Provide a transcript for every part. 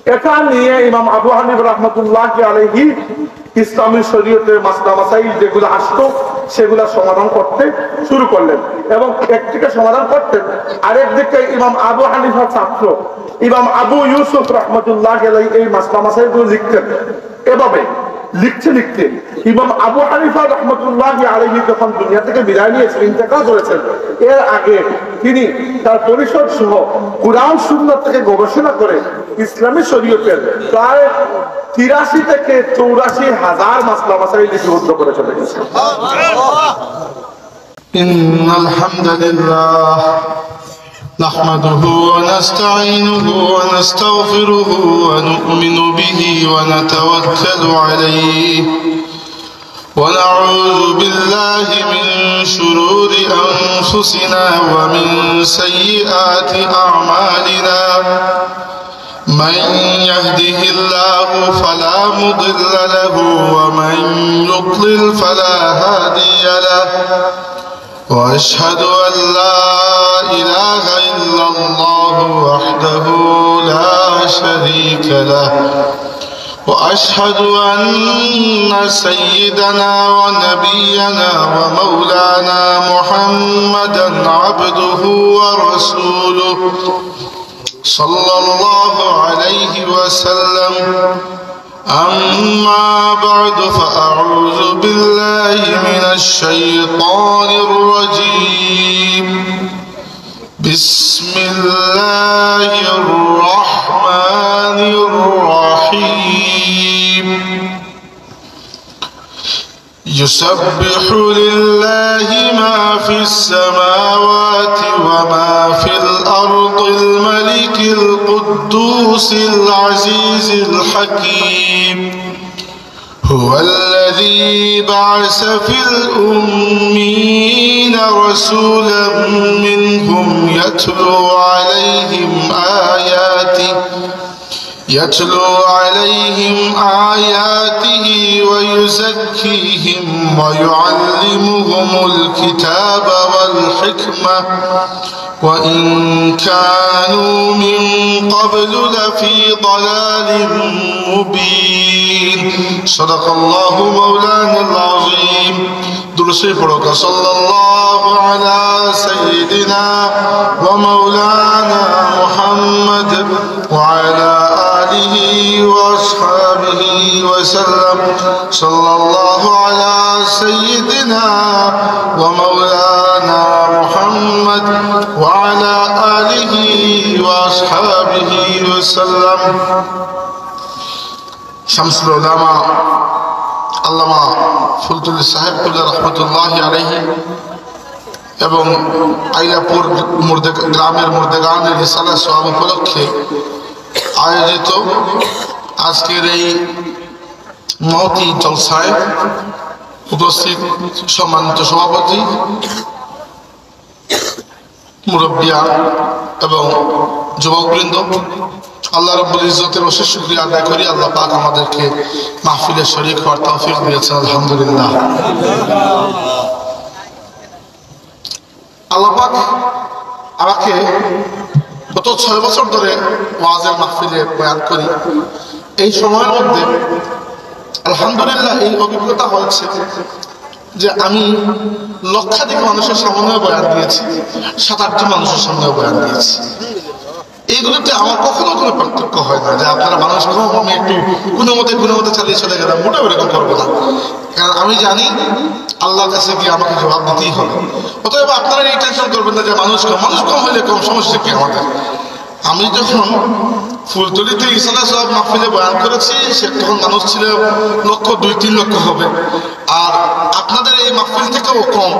এটা নিয়ে ইমাম আবু হানিফা রাহমাতুল্লাহি আলাইহি ইসলামী শরীয়তের মাসলা মাসাইল যেগুলো আসতো সেগুলা সমাধান করতে শুরু করলেন এবং একদিকে সমাধান করতেন, আরেকদিকে ইমাম আবু হানিফার ছাত্র ইমাম আবু ইউসুফ রাহমাতুল্লাহি আলাইহি এই মাসলা মাসাইলগুলো লিখতেন। এভাবে লিখতে লিখতে ইমাম আবু হানিফা রাহমাতুল্লাহি আলাইহি যখন দুনিয়া থেকে বিদায় নিয়েছেন, ইন্তেকাল করেছেন, এর আগে তিনি তার পরিষদ সহ কুরআন সুন্নাত থেকে গবেষণা করে ইসলামী শরীয়তের প্রায় 83 থেকে 84 হাজার মাসলা মাসাইল লিপিবদ্ধ করে চলে গেছেন। ইন্নাল হামদুলিল্লাহ نحمده ونستعينه ونستغفره ونؤمن به ونتوكل عليه ونعوذ بالله من شرور أنفسنا ومن سيئات أعمالنا من يهده الله فلا مضل له ومن يضلل فلا هادي له وأشهد أن لا إله إلا الله وحده لا شريك له وأشهد أن سيدنا ونبينا ومولانا محمدا عبده ورسوله صلى الله عليه وسلم أما بعد فأعوذ بالله من الشيطان الرجيم بسم الله الرحمن الرحيم يسبح لله ما في السماوات وما في الأرض الملك القدوس العزيز الحكيم هو الذي بعث في الأمين رسولا منهم يتلو عليهم آياته ويزكيهم ويعلمهم الكتاب والحكمة وإن كانوا من قبل لفي ضلال مبين صدق الله مولانا العظيم درسي فرق صلى الله على سيدنا ومولانا محمد وعلى آله وأصحابه وسلم صلى الله على سيدنا ومولانا محمد وعلى آله وأصحابه وسلم شمس العلماء আল্লামা ফুলতুল্লি সাহেব রহমতুল্লাহি আলাইহি এবং আইলাপুর গ্রামের মুর্দেগানের রিসালাত সওয়াব উপলক্ষে আয়োজিত আজকের এই মহতি জলসায় উপস্থিত সম্মানিত সভাপতি, মুরব্বিয়া এবং যুবকবৃন্দ, আল্লাহ রাব্বুল ইজ্জতের অশেষ শুকরিয়া আদায় করি আল্লাহ পাক আমাদেরকে মাহফিলে শরীক হওয়ার তৌফিক দিয়েছেন, আলহামদুলিল্লাহ। আল্লাহ পাক আমাকে গত 6 বছর ধরে ওয়াজের মাহফিলে বয়ান করি। এই সময়ের মধ্যে আলহামদুলিল্লাহ এই অভিজ্ঞতা হয়েছে যে আমি লক্ষাধিক মানুষের সামনে বয়ান দিয়েছি, 7-8টি মানুষের সামনে বয়ান দিয়েছি। এইগুলোতে আমার কখনো কোনো পার্থক্য হয় না যে আপনারা মানুষ আমি একটু কোনো মতে চালিয়ে চলে গেলাম, মোটেও এরকম করবো না। কারণ আমি জানি আল্লাহর কাছে গিয়ে আমাকে জবাব দিতেই হবে। অতএব আপনারা এই টেনশন করবেন না যে মানুষ কম হইলে কম, সমস্যা কি আমাদের। আমি যখন ফুলতলিতে রিসালাত সওয়াব মাহফিলে বয়ান করেছি সে তখন মানুষ ছিল 1-2-3 লক্ষ হবে, আর আপনাদের এই মাহফিল থেকেও কম,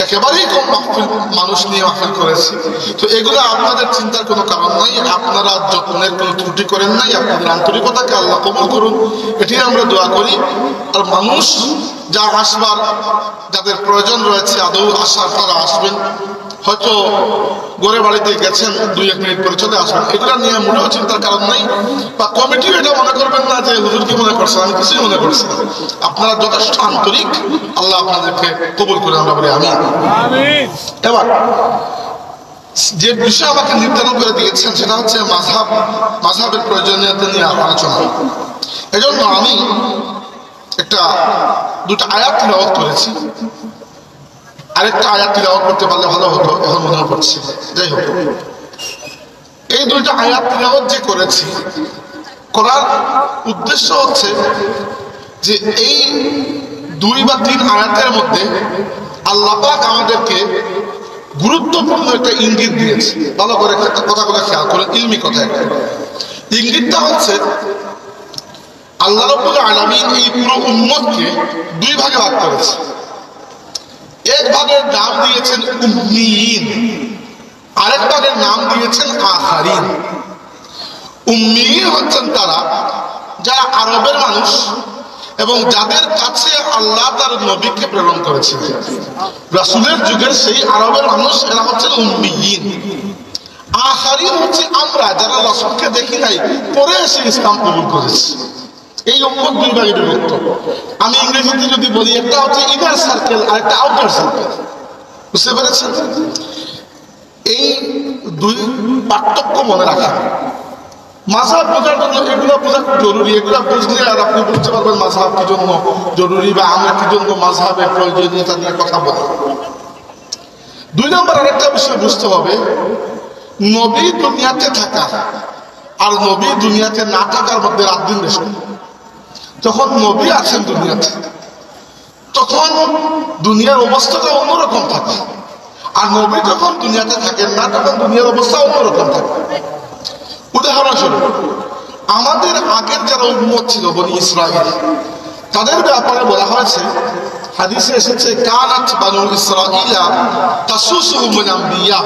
একেবারেই কম মাহফিল মানুষ নিয়ে মাহফিল করেছি। তো এগুলো আপনাদের চিন্তার কোনো কারণ নাই, আপনারা যত্নের কোনো ত্রুটি করেন নাই, আপনাদের আন্তরিকতাকে আল্লাহ কবুল করুন, এটি আমরা দোয়া করি। আর মানুষ যা আসবার যাদের প্রয়োজন রয়েছে আদৌ আসার তারা আসবেন, হয়তো ঘরে বাড়িতে গেছেন 2-1 মিনিট পরে চলে আসবেন, এগুলো নিয়ে মোটেও চিন্তার কারণ নাই। বা কমিটিও এটা মনে করবেন না যে হুজুর কি মনে করছেন, আমি কিছুই মনে করছি না। আপনারা যথেষ্ট আন্তরিক, আল্লাহ আপনাদেরকে কবুল করে আমরা বলি আমিন। এবার যে বিষয় আমাকে নির্ধারণ করে দিয়েছেন সেটা হচ্ছে মাযহাবের প্রয়োজনীয়তা নিয়ে আলোচনা। এজন্য আমি দুটো আয়াত তিলাওয়াত করেছি, আরেকটা আয়াত তিলাওয়াত করতে পারলে ভালো হতো, এখন মনে পড়ছে। যাই হোক, এই দুইটা আয়াত তিলাওয়াত যে করেছি, করার উদ্দেশ্য হচ্ছে যে এই 2 বা 3 আয়াতের মধ্যে আল্লাহ পাক আমাদেরকে গুরুত্বপূর্ণ একটা ইঙ্গিত দিয়েছে। ভালো করে কথাগুলো খেয়াল করে, ইলমি কথা। ইঙ্গিতটা হচ্ছে আল্লাহ রাব্বুল আলামিন এই পুরো উম্মতকে 2 ভাগে ভাগ করেছে। এক ভাগের নাম দিয়েছেন উম্মিয়িন, আরেক ভাগের নাম দিয়েছেন আখারিন। উম্মিয়িন হচ্ছেন তারা যারা আরবের মানুষ এবং যাদের কাছে আল্লাহ তার নবীকে প্রেরণ করেছিলেন। রাসূলের যুগের সেই আরবের মানুষ, এরা হচ্ছেন উম্মিয়িন। আখারিন হচ্ছে আমরা যারা রাসূলকে দেখি নাই, পরে এসে ইসলাম কবুল করেছি। এই উম্মত 2 ভাগে বিভক্ত। আমি ইংরেজিতে যদি বলি, একটা হচ্ছে ইনার সার্কেল আর একটা আউটার সার্কেল। বুঝতে পেরেছেন? এই 2 পার্থক্য মনে রাখা। মাযহাব বোঝার জন্য এগুলো বোঝা খুব জরুরি। এগুলো বুঝলে আর আপনি বুঝতে পারবেন মাযহাব কি জন্য জরুরি বা আমরা কি জন্য মাযহাবের প্রয়োজনীয়তা নিয়ে কথা বলি। 2 নম্বর আরেকটা বিষয় বুঝতে হবে, নবী দুনিয়াতে থাকা আর নবী দুনিয়াতে না থাকার মধ্যে রাত দিন বেশি। যখন নবী আছেন দুনিয়াতে, তখন দুনিয়ার অবস্থাটা অন্যরকম থাকে, আর নবী যখন দুনিয়াতে থাকেন না, তখন দুনিয়ার অবস্থা অন্যরকম থাকে। উদাহরণস্বরূপ, আমাদের আগের যারা উম্মত ছিল বনি ইসরাঈল, তাদের ব্যাপারে বলা হয়েছে, হাদিসে এসেছে, কানাত বানু ইসরাঈলা তাসুসুহুমুল আম্বিয়া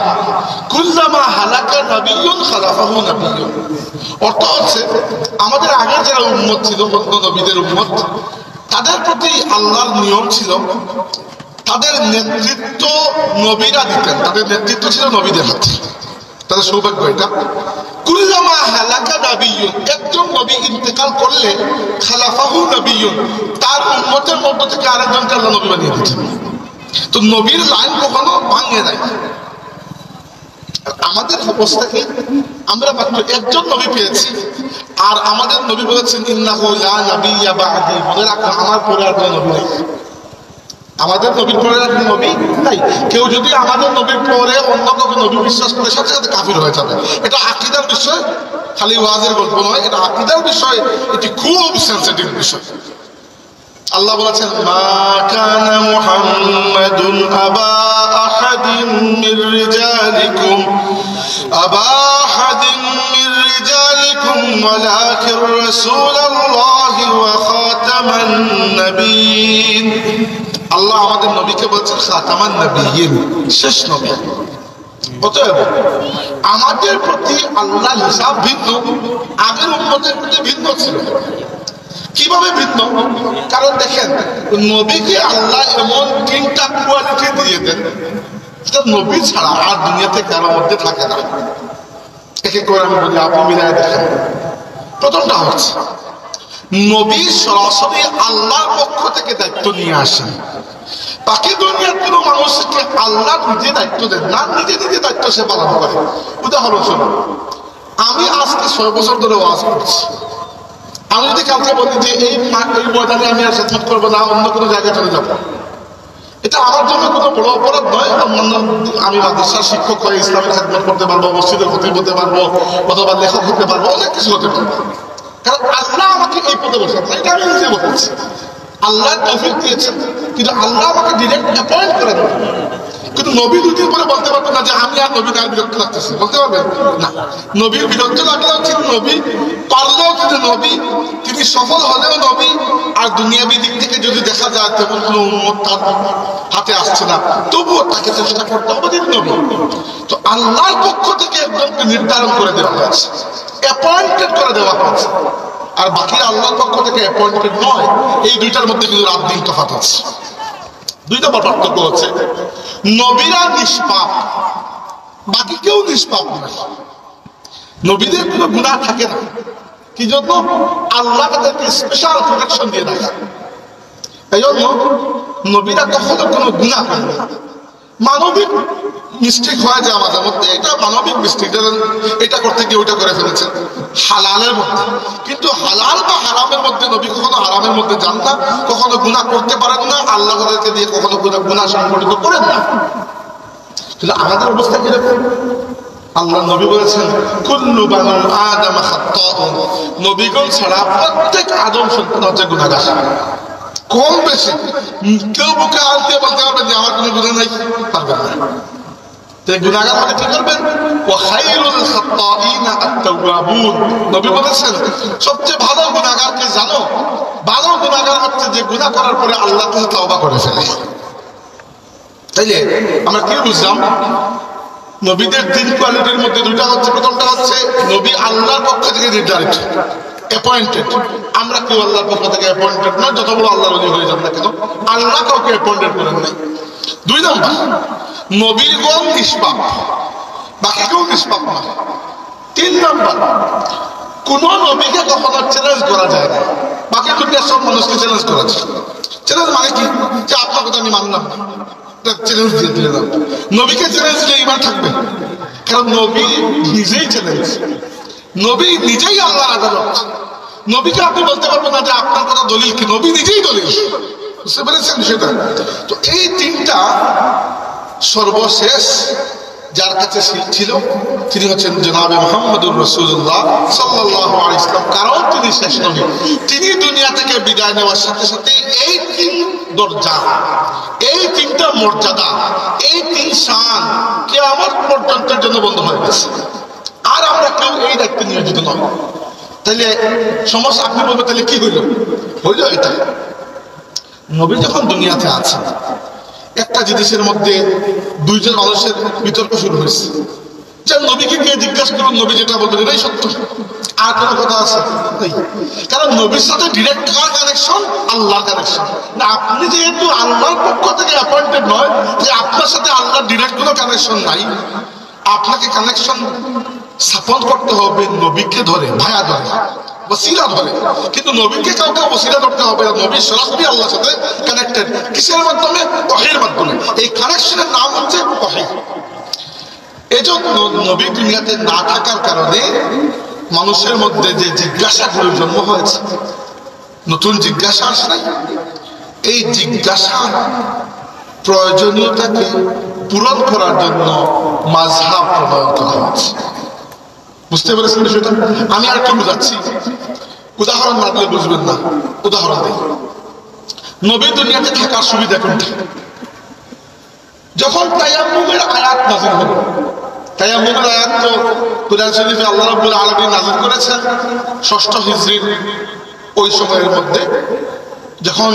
কুল্লামা হালাকা নাবিয়্যুন খালাফাহু নাবিয়্যুন। অর্থ হচ্ছে আমাদের আগের যারা উম্মত ছিল, অন্য নবীদের উম্মত, তাদের প্রতি আল্লাহর নিয়ম ছিল তাদের নেতৃত্ব নবীরা দিতেন। তাদের নেতৃত্ব ছিল নবীদের হাতে। তাদের সৌভাগ্য এটা। কুল্লামা হালাকা নাবিয়্যুন, একজন নবী ইন্তেকাল করলে খালাফাহু নাবিয়্যুন, তার উম্মতের মধ্য থেকে আরেকজনকে আল্লাহ নবী বানিয়ে দিতেন। তো নবীর লাইন কখনো ভাঙে নাই। আমাদের অবস্থা কি? আমরা মাত্র একজন নবী পেয়েছি, আর আমাদের নবী বলেছেন ইন্নাহু লা নাবিয়্যা বা'দি। মনে রাখো, আমার পরে আর কোনো নবী নেই। আমাদের নবীর পরে আর কোনো নবী নাই। কেউ যদি আমাদের নবীর পরে অন্য কাউকে নবী বিশ্বাস করে, সাথে সাথে কাফির হয়ে যাবে। এটা আকীদার বিষয়, খালি ওয়াজের গল্প নয়, এটা আকীদার বিষয়। এটি খুব সেনসিটিভ বিষয়। আল্লাহ বলেছেন, মা কানা মুহাম্মাদুন আবা আহাদিন মির রিজালিকুম ওয়ালাকিন রাসূলুল্লাহি ওয়া খাতামান নাবিয়্যিন। আল্লাহ আমাদের নবীকে বলছেন খাতামান নাবিয়্যিন, শেষ নবী। অতএব আমাদের প্রতি আল্লাহর হিসাব ভিন্ন, আগের উম্মতের প্রতি ভিন্ন ছিল। কিভাবে ভিন্ন? কারণ দেখেন, নবীকে আল্লাহ এমন 3টা কোয়ালিটি দিয়ে দেন, যেটা নবী ছাড়া আর দুনিয়াতে কারোর মধ্যে থাকে না। এক এক করে আমি বলি, আপনি মিলাই দেখেন। প্রথমটা হচ্ছে, নবী সরাসরি আল্লাহর পক্ষ থেকে দায়িত্ব নিয়ে আসেন। বাকি দুনিয়ার কোনো মানুষকে আল্লাহ নিজে দায়িত্ব দেন না, নিজে নিজে দায়িত্ব সে পালন করে। উদাহরণস্বরূপ, আমি আজকে 6 বছর ধরে ওয়াজ করছি। আমি যদি কাউকে বলি যে এই ময়দানে আমি আর খেদমত করবো না, অন্য কোনো জায়গায় চলে যাবো, এটা আমার জন্য কোনো বড় অপরাধ নয়। অন্যান্য আমি মাদ্রাসার শিক্ষক হয়ে ইসলামের খেদমত করতে পারবো, মসজিদের খতিব হতে পারবো, অথবা লেখক হতে পারবো, অনেক কিছু হতে পারবো। কারণ আল্লাহ আমাকে এই পদে বসাচ্ছেন, এটা আমি নিজে বলছি। আল্লাহ তৌফিক দিয়েছেন, কিন্তু আল্লাহ আমাকে ডিরেক্ট অ্যাপয়েন্ট করে দেন। কিন্তু নবী 2 দিন পরে বলতে পারবেন না যে আমি আর নবী আর বিরক্ত লাগতেছি, বলতে পারবেন না। নবীর বিরক্ত লাগলেও কিন্তু নবী, পারলেও কিন্তু নবী, তিনি সফল হলেও নবী। আর দুনিয়াবী দিক থেকে যদি দেখা যায় তেমন কোনো উম্মত তার হাতে আসছে না, তবুও তাকে চেষ্টা করতে হবে তিনি নবী। তো আল্লাহর পক্ষ থেকে একজনকে নির্ধারণ করে দেওয়া হয়েছে, অ্যাপয়েন্টেড করে দেওয়া হয়েছে। আর বাকি আল্লাহর পক্ষ থেকে অ্যাপয়েন্টেড নয়। এই 2টার মধ্যে কিন্তু রাত দিন তফাৎ আছে। 2 নম্বর পার্থক্য হচ্ছে, নবীরা নিষ্পাপ, বাকি কেউ নিষ্পাপ নয়। নবীদের কোনো গুনাহ থাকে না। কি জন্য? আল্লাহ তাদেরকে স্পেশাল প্রোটেকশন দিয়ে রাখে। এই জন্য নবীরা কখনো কোনো গুনাহ করে না। মানবিক মিস্টেক হয় যে আমাদের মধ্যে, এটা মানবিক মিস্টেক, এটা করতে গিয়ে ওইটা করে ফেলেছেন হালালের মধ্যে। কিন্তু হালাল বা হারামের মধ্যে নবী কখনো হারামের মধ্যে যান না, কখনো গুনাহ করতে পারেন না, আল্লাহ তাদেরকে দিয়ে কখনো গুনাহ সংগঠিত করেন না। কিন্তু আমাদের অবস্থা কিরকম? আল্লাহ নবী বলেছেন কুল্লু বানু আদম খাত্তাউন, নবীগণ ছাড়া প্রত্যেক আদম সন্তান হচ্ছে গুনাহগার, কম বেশি। কেউ বুকে হাত দিয়ে বলতে পারবেন যে আমার কোনো গুনাহ নাই? পারবেন না। তাই গুনাহগার হলে কি করবেন? ওয়া খায়রুল খাত্তাইনা আত-তাওয়াবুন, নবী বলেছেন সবচেয়ে ভালো গুনাহগার কে জানো? ভালো গুনাহগার হচ্ছে যে গুনাহ করার পরে আল্লাহর কাছে তওবা করে ফেলে। তাইলে আমরা কি বুঝলাম? নবীদের তিন কোয়ালিটির মধ্যে দুইটা হচ্ছে, প্রথমটা হচ্ছে নবী আল্লাহর পক্ষ থেকে নির্ধারিত, অ্যাপয়েন্টেড। আমরা কেউ আল্লাহর পক্ষ থেকে অ্যাপয়েন্টেড নয়, যত বড় আল্লাহর ওলি হয়ে যান না কেন, আল্লাহ কাউকে অ্যাপয়েন্টেড করেন নাই। দুই নম্বর, নবীগণ নিষ্পাপ, বাকি কেউ নিষ্পাপ না। তিন নম্বর, কোন নবীকে কখনো চ্যালেঞ্জ করা যায় না, বাকি দুনিয়ার সব মানুষকে চ্যালেঞ্জ করা যায়। চ্যালেঞ্জ মানে কি? যে আপনার কথা আমি মানলাম, চ্যালেঞ্জ দিয়ে দিলাম। নবীকে চ্যালেঞ্জ দিলে ইমান থাকবে, কারণ নবী নিজেই চ্যালেঞ্জ, নবী নিজেই আল্লাহর আদালত। নবীকে আপনি বলতে পারবেন না যে আপনার কথা দলিল কি, নবী নিজেই দলিল। বুঝতে পেরেছেন সেটা? তো এই তিনটা সর্বশেষ যার কাছে ছিল তিনি হচ্ছেন জনাবে মুহাম্মদুর রাসূলুল্লাহ সাল্লাল্লাহু আলাইহি ওয়াসাল্লাম। কারণ তিনি শেষ নবী, তিনি দুনিয়া থেকে বিদায় নেওয়ার সাথে সাথে এই তিন দরজা, এই তিনটা মর্যাদা, এই তিন শান কিয়ামত পর্যন্তের জন্য বন্ধ হয়ে গেছে। আর আমরা কেউ এই দায়িত্বে নিয়োজিত নয়। তাইলে সমস্যা, আপনি বলবেন তাহলে কি হইল? হইল এটা, নবী যখন দুনিয়াতে আছেন একটা জিনিসের মধ্যে দুইজন মানুষের বিতর্ক শুরু হয়েছে, যে নবীকে গিয়ে জিজ্ঞাসা করুন, নবী যেটা বলবেন এটাই সত্য, আর কোনো কথা আছে? কারণ নবীর সাথে ডিরেক্ট কার কানেকশন? আল্লাহর কানেকশন। না, আপনি যেহেতু আল্লাহর পক্ষ থেকে অ্যাপয়েন্টেড নয়, যে আপনার সাথে আল্লাহর ডিরেক্ট কোনো কানেকশন নাই, আপনাকে কানেকশন স্থাপন করতে হবে নবীকে ধরে, ভায়া ধরে, ওসিলা ধরে। কিন্তু নবীকে কাউকে ওসিলা ধরতে হবে না, নবী সরাসরি আল্লাহর সাথে কানেক্টেড। কিসের মাধ্যমে? ওহীর মাধ্যমে। এই কানেকশনের নাম হচ্ছে ওহী। এজন্য নবী দুনিয়াতে না থাকার কারণে মানুষের মধ্যে যে জিজ্ঞাসাগুলোর জন্ম হয়েছে, নতুন জিজ্ঞাসা আসে নাই, এই জিজ্ঞাসা প্রয়োজনীয়তাকে পূরণ করার জন্য মাযহাব প্রণয়ন করা হয়েছে। বুঝতে পেরেছেন বিষয়টা? আমি আর একটু বুঝাচ্ছি, উদাহরণ না দিলে বুঝবেন না। উদাহরণ দিই, নবী দুনিয়াতে থাকার সুবিধা কোনটা? যখন তায়াম্মুমের আয়াত নাযিল হলো, তায়াম্মুমের আয়াত তো কুরআন শরীফে আল্লাহ রাব্বুল আলামিন নাযিল করেছেন 6ষ্ঠ হিজরির ওই সময়ের মধ্যে, যখন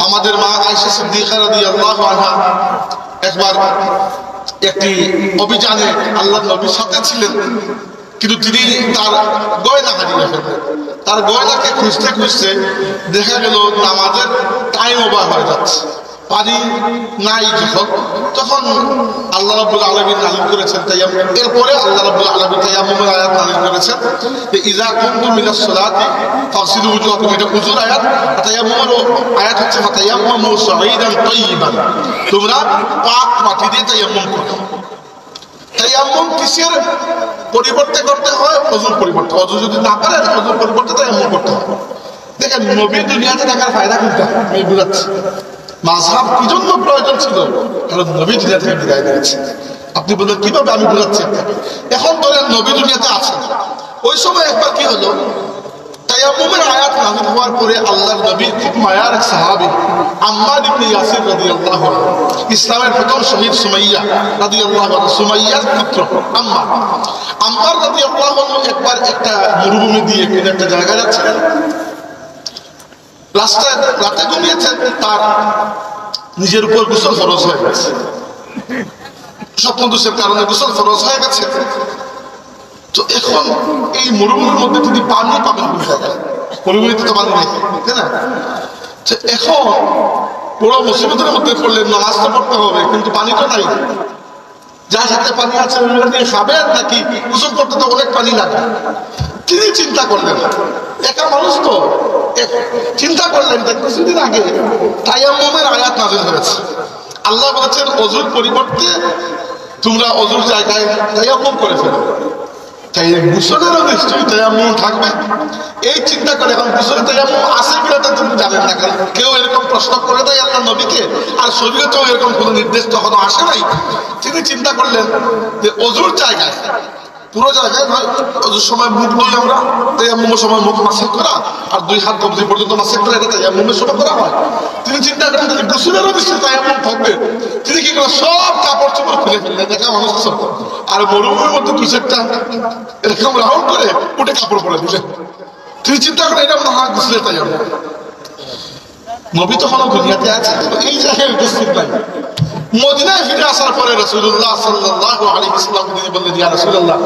আমাদের মা আয়েশা সিদ্দিকা রাদিয়াল্লাহু আনহা একবার একটি অভিযানে আল্লাহর নবীর সাথে ছিলেন, কিন্তু তিনি তার গয়না হারিয়ে ফেললেন। তার গয়নাকে খুঁজতে খুঁজতে দেখা গেল নামাজের টাইম ওভার হয়ে যাচ্ছে, পানি নাই। তখন আল্লাহ রাব্বুল আলামিন নাযিল করেছেন তায়াম্মুম। এরপরে আল্লাহ রাব্বুল আলামিন তায়াম্মুমের আয়াত নাযিল করেছেন যে ইযা কুনতুম মিনাস সালাতি ফাগসিলু ওজুহাকুম, এটা ওযুর আয়াত। তায়াম্মুমের আয়াত হচ্ছে ফাতায়াম্মামু সাঈদান তাইয়িবান, তোমরা পাক মাটি দিয়ে তায়াম্মুম করো। তায়াম্মুম কিসের পরিবর্তে করতে হয়? ওযুর পরিবর্তে। ওযু যদি না পারেন, ওযুর পরিবর্তে তায়াম্মুম করতে হয়। দেখেন নবী দুনিয়াতে থাকার ফায়দা কোনটা আমি বুঝাচ্ছি। মাযহাব কি জন্য প্রয়োজন ছিল? কারণ নবী দুনিয়া থেকে বিদায় নিয়েছে। আপনি বললেন কিভাবে? আমি বুঝাচ্ছি। এখন ধরেন নবী দুনিয়াতে আছেন, ওই সময় একবার কি হলো, তায়াম্মুমের আয়াত নাযিল হওয়ার পরে আল্লাহর নবীর খুব মায়ার এক সাহাবী আম্মার ইবনে ইয়াসির রাদিয়াল্লাহু আনহু, ইসলামের প্রথম শহীদ সুমাইয়া রাদিয়াল্লাহু আনহা, সুমাইয়ার পুত্র আম্মার রাদিয়াল্লাহু আনহু একবার একটা মরুভূমি দিয়ে কোন একটা জায়গায় যাচ্ছিলেন, রাতে ঘুমিয়েছেন, তার নিজের উপর গোসল ফরজ হয়ে গেছে, স্বপ্ন দোষের কারণে গোসল ফরজ হয়ে গেছে। তো এখন এই মরুভূমির মধ্যে তিনি পানি পাবেন কোন জায়গায়? মরুভূমিতে তো পানি নেই, তাই না? এখন বড় মুসিবতের মধ্যে পড়লেন, নামাজ তো পড়তে হবে কিন্তু পানি তো নাই। যার সাথে পানি আছে ওইগুলো দিয়ে খাবেন নাকি গোসল করতে তো অনেক পানি লাগে। তিনি চিন্তা করলেন, একা মানুষ তো, চিন্তা করলেন যে কিছুদিন আগে তায়াম্মুমের আয়াত নাযিল হয়েছে, আল্লাহ বলেছেন অজুর পরিবর্তে তোমরা অজুর জায়গায় তায়াম্মুম করে ফেলো। তাই গোসলেরও নিশ্চয়ই তায়াম্মুম থাকবে। এই চিন্তা করে এখন গোসলের তায়াম্মুম আছে কিনা তা তুমি জানেন না, কারণ কেউ এরকম প্রশ্ন করে দেয় আল্লাহ নবীকে, আর শরীয়তেও এরকম কোনো নির্দেশ তখনো আসে নাই। তিনি চিন্তা করলেন যে অজুর জায়গায়, পুরো জায়গায় নয়, অজুর সময় মুখ ধুই আমরা, তায়াম্মুমের সময় মুখ মাসেক করা, আর 2 হাত কবজি পর্যন্ত মাসেক করা, এটা তায়াম্মুমের সময় করা হয়। তিনি চিন্তা করেন যে গোসলেরও নিশ্চয়ই তায়াম্মুম থাকবে। তিনি কি করে সব কাপড় চোপড় খুলে ফেললেন, দেখা মানুষ আর মরুভূমির মধ্যে দুশেরটা এরকম রাউন্ড করে উঠে কাপড় পরে দিলেন। তিনি চিন্তা করেন এটা মনে হয় গোসলের তায়াম্মুম। নবী তখন দুনিয়াতে আছে, এই জায়গায় উপস্থিত নাই। মদিনায় ফিরে আসার পরে রাসূলুল্লাহ সাল্লাল্লাহু আলাইহি ওয়াসাল্লাম তিনি বললেন, ইয়া রাসূলুল্লাহ,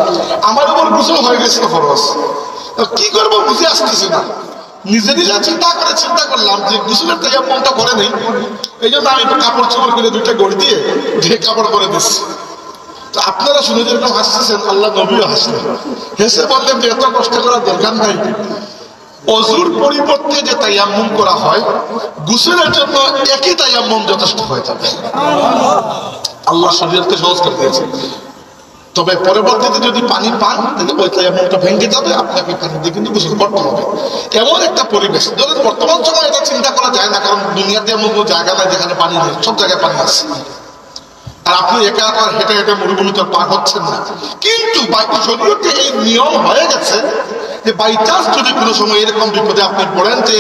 আমার উপর গোসল হয়ে গেছে ফরজ, কি করবো বুঝে আসতেছি না। নিজে নিজে চিন্তা করলাম যে গোসলের তায়াম্মুমটা করে নেই, এই জন্য আমি কাপড় চোপড় করে 2টা গড়ি দিয়ে কাপড় পরে দিচ্ছি। তো আপনারা শুনে যেরকম হাসতেছেন, আল্লাহ নবীও হাসলেন, হেসে বললেন যে এত কষ্ট করার দরকার নাই। অজুর পরিবর্তে যে তায়াম্মুম করা হয়, গোসলের জন্য একই তায়াম্মুম যথেষ্ট হয়ে যাবে। আল্লাহ শরীয়তকে সহজ করে দিয়েছে। তবে পরবর্তীতে যদি পানি পান তাহলে ওই তায়াম্মুমটা ভেঙে যাবে, আপনাকে পানি দিয়ে কিন্তু গোসল করতে হবে। এমন একটা পরিবেশ, ধরেন বর্তমান সময় এটা চিন্তা করা যায় না, কারণ দুনিয়াতে এমন কোনো জায়গা নাই যেখানে পানি নেই, সব জায়গায় পানি আছে। আর আপনি একা একা হেঁটে হেঁটে মরুভূমি তো পার হচ্ছেন না। কিন্তু শরীয়তে এই নিয়ম হয়ে গেছে যে বাই চান্স যদি কোনো সময় এরকম বিপদে আপনি পড়েন যে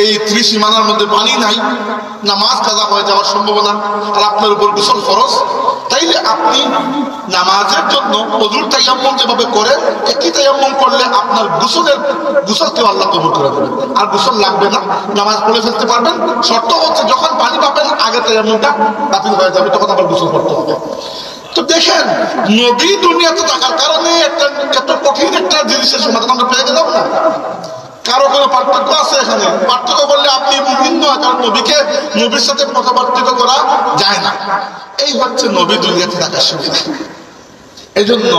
এই ত্রিসীমানার মধ্যে পানি নাই, নামাজ কাজা হয়ে যাওয়ার সম্ভাবনা, আর আপনার উপর গোসল ফরজ, তাইলে আপনি নামাজের জন্য অজুর তায়াম্মুম যেভাবে করেন, একই তায়াম্মুম করলে আপনার গোসলকেও আল্লাহ কবুল করে দেবেন, আর গোসল লাগবে না, নামাজ পড়ে ফেলতে পারবেন। শর্ত হচ্ছে যখন পানি পাবেন আগে তায়াম্মুমটা বাতিল হয়ে যাবে, তখন আবার গোসল করতে হবে। তো দেখেন, নবী দুনিয়াতে থাকার কারণে এত কঠিন একটা জিনিসের সমাধান আমরা পেয়ে গেলাম না। কারো কোনো পার্থক্য আছে এখানে? পার্থক্য করলে আপনি মুমিন নয়, কারণ নবীর সাথে পার্থক্য করা যায় না। এই হচ্ছে নবী দুনিয়াতে থাকার সুবিধা। এই জন্য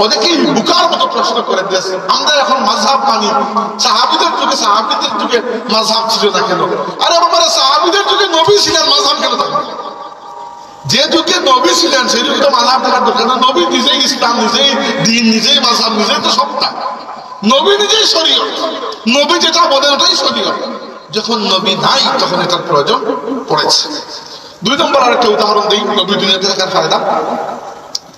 অনেকেই বুকার মতো প্রশ্ন করে দিয়েছে, আমরা এখন মাযহাব মানি, সাহাবীদের যুগে মাযহাব ছিল না কেন? আরে বাবা, সাহাবীদের যুগে নবী ছিলেন, মাযহাব কেন থাকবে? যে যুগে নবী ছিলেন সেই যুগে তো মাযহাব থাকার দরকার না। নবী নিজেই ইসলাম, নিজেই দ্বীন, নিজেই মাযহাব, নিজেই তো সবটা। নবী নিজেই শরীয়ত, নবী যেটা বলেন ওটাই শরীয়ত। যখন নবী নাই তখন এটার প্রয়োজন পড়েছে। 2 নম্বর আরেকটা উদাহরণ দিই নবী দুনিয়াতে থাকার ফায়দা।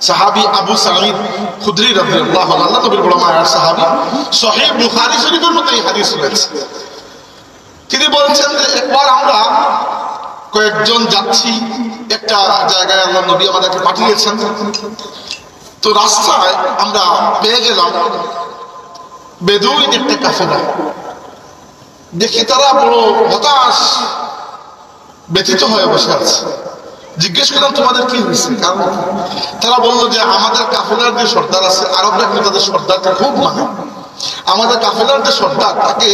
সাহাবী আবু সাঈদ খুদরি রাদিয়াল্লাহু আনহু, নবীর বড় মায়ার সাহাবী, সহিহ বুখারী শরীফের মধ্যে এই হাদিস রয়েছে। তিনি বলেছেন যে একবার আমরা কয়েকজন যাচ্ছি একটা জায়গায়, আল্লাহ নবী আমাদেরকে পাঠিয়েছেন। তো রাস্তায় আমরা পেয়ে গেলাম বেদুইন একটা কাফেলা। দেখি তারা বড় হতাশ, ব্যথিত হয়ে বসে আছে। জিজ্ঞেস করলাম তোমাদের কি হয়েছে, কারণ তারা বললো যে আমাদের কাফেলার যে সর্দার আছে, আরবরা কিন্তু তাদের সর্দারকে খুব মানে, আমাদের কাফেলার যে সর্দার তাকে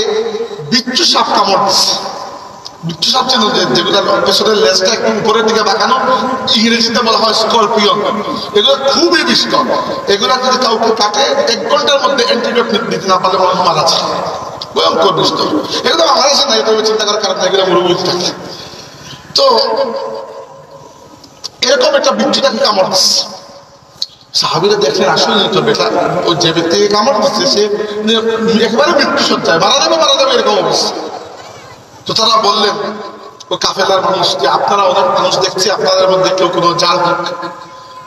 বিচ্ছু সাপ কামড় দিচ্ছে। বিচ্ছু সাপ চেন, যেগুলো পেছনের লেজটা একটু উপরের দিকে বাঁকানো, ইংরেজিতে বলা হয় স্করপিয়ন। এগুলো খুবই বিষধর। এগুলো যদি কাউকে কাটে 1 ঘন্টার মধ্যে অ্যান্টিবায়োটিক দিতে না পারলে মানুষ মারা যায়। ভয়ঙ্কর বিষধর। এগুলো বাংলাদেশে নাই, তবে চিন্তা করার কারণ এগুলো মরুভূমিতে থাকে। তো এরকম একটা বিচ্ছুটাকে কামড় দিচ্ছে। সাহাবীরা দেখলেন আসলে তো বেটা, ওই যে ব্যক্তিকে কামড় দিচ্ছে সে একেবারে মৃত্যু সজ্জায়, মারা যাবে এরকম অবস্থা। তো তারা বললেন ও কাফেলার মানুষ যে আপনারা অনেক মানুষ দেখছি, আপনাদের মধ্যে কেউ কোনো জাল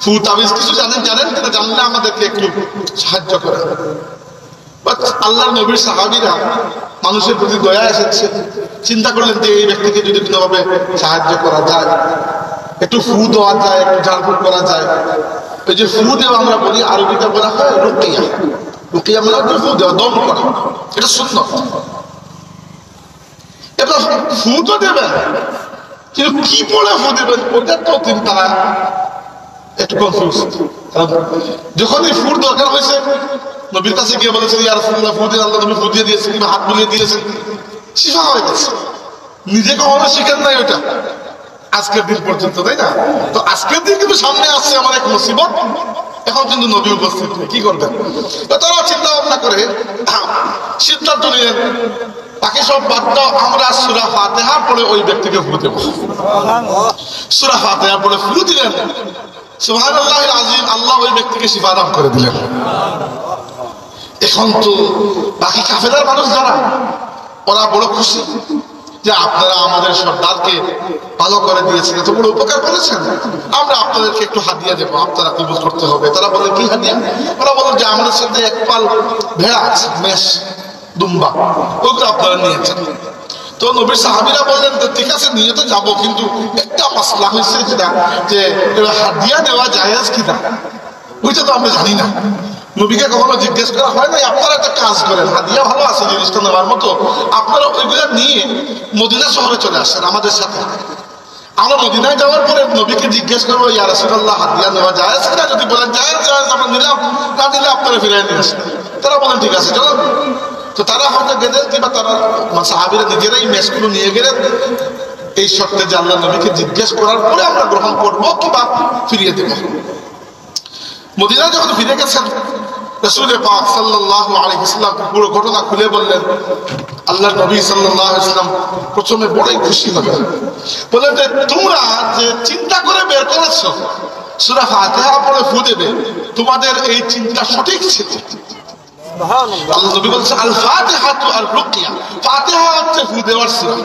ফু তাবিজ কিছু জানেন কিনা, জানলে আমাদেরকে একটু সাহায্য করেন। আল্লাহর নবীর সাহাবীরা মানুষের প্রতি দয়া এসেছে, চিন্তা করলেন যে এই ব্যক্তিকে যদি কোনোভাবে সাহায্য করা যায়, একটু ফু দেওয়া যায়, একটু ঝাড়ফুঁক করা যায়। ওই যে ফু দেওয়া আমরা বলি, আরবিতে বলা হয় রুকিয়া। রুকিয়া মানে ফু দেওয়া, দম করা, এটা সুন্নাত। এটা ফু তো দেবেন, কিন্তু কি পড়ে ফু দেবেন ওটা তো তারা একটু কনফিউজ। যখন এই ফুর দরকার হয়েছে নবীর কাছে গিয়ে বলেছেন ইয়া রাসূলুল্লাহ ফু দিয়ে, আল্লাহ নবী ফু দিয়ে দিয়েছেন কিংবা হাত বুলিয়ে দিয়েছেন, শিফা হয়ে গেছে। নিজে কখনো শিখেন নাই ওটা আজকের দিন পর্যন্ত, তাই না? তো আজকের দিন কিন্তু সামনে আসছে আমার এক মুসিবত, এখন কিন্তু নবী উপস্থিত নেই, কি করবেন? তো তারা চিন্তা ভাবনা করে সিদ্ধান্ত নিলেন বাকি সব বাদ দাও, আমরা সূরা ফাতিহা পড়ে ওই ব্যক্তিকে ফু দেব। সূরা ফাতিহা পড়ে ফু দিলেন, সুবহানাল্লাহিল আযীম, আল্লাহ ওই ব্যক্তিকে শিফা দান করে দিলেন। এখন তো বাকি কাফেলার মানুষ যারা, ওরা বড় খুশি যে আপনারা আমাদের সর্দারকে ভালো করে দিয়েছেন, এত বড় উপকার করেছেন, আমরা আপনাদেরকে একটু হাদিয়া দেবো, আপনারা কবুল করতে হবে। তারা বলে কি হাদিয়া? ওরা বলে যে আমাদের সাথে এক পাল ভেড়া আছে, মেষ, দুম্বা, ওগুলো আপনারা নিয়েছেন। তো নবীর সাহাবীরা বললেন ঠিক আছে নিয়ে তো যাবো, কিন্তু একটা মাসলা হয়েছে যেটা যে হাদিয়া দেওয়া জায়েজ কিনা ওইটা তো আমরা জানি না। নবীকে কখনো জিজ্ঞেস করা হয় নাই। আপনারা একটা কাজ করেন, হাদিয়া ভালো আছে জিনিসটা নেওয়ার মতো, আপনারা ওইগুলা নিয়ে মদিনা শহরে চলে আসেন আমাদের সাথে। আমরা মদিনায় যাওয়ার পরে নবীকে জিজ্ঞেস করবো ইয়া রাসূলুল্লাহ হাদিয়া নেওয়া জায়েজ কিনা, যদি বলেন জায়েজ আমরা নিলাম, না দিলে আপনারা ফিরিয়ে নিয়ে আসেন। তারা বলেন ঠিক আছে চলো। তো তারা হয়তো গেলেন, কিংবা তারা সাহাবীরা নিজেরাই মেষগুলো নিয়ে গেলেন এই শর্তে যে আল্লাহ নবীকে জিজ্ঞেস করার পরে আমরা গ্রহণ করবো কিংবা ফিরিয়ে দেব। মদিনায় যখন ফিরে গেছেন, রাসূল পাক সাল্লাল্লাহু আলাইহি ওয়াসাল্লাম পুরো ঘটনা খুলে বললেন। আল্লাহর নবী সাল্লাল্লাহু আলাইহি ওয়াসাল্লাম প্রথমে বড়ই খুশি হলেন, বললেন যে তোমরা যে চিন্তা করে বের করেছো সূরা ফাতিহা পড়ে ফু দেবে, তোমাদের এই চিন্তা সঠিক ছিল। আল্লাহ নবী বলছেন আল ফাতিহাতু আর রুকিয়া, ফাতিহা হচ্ছে ফু দেওয়ার সূরা,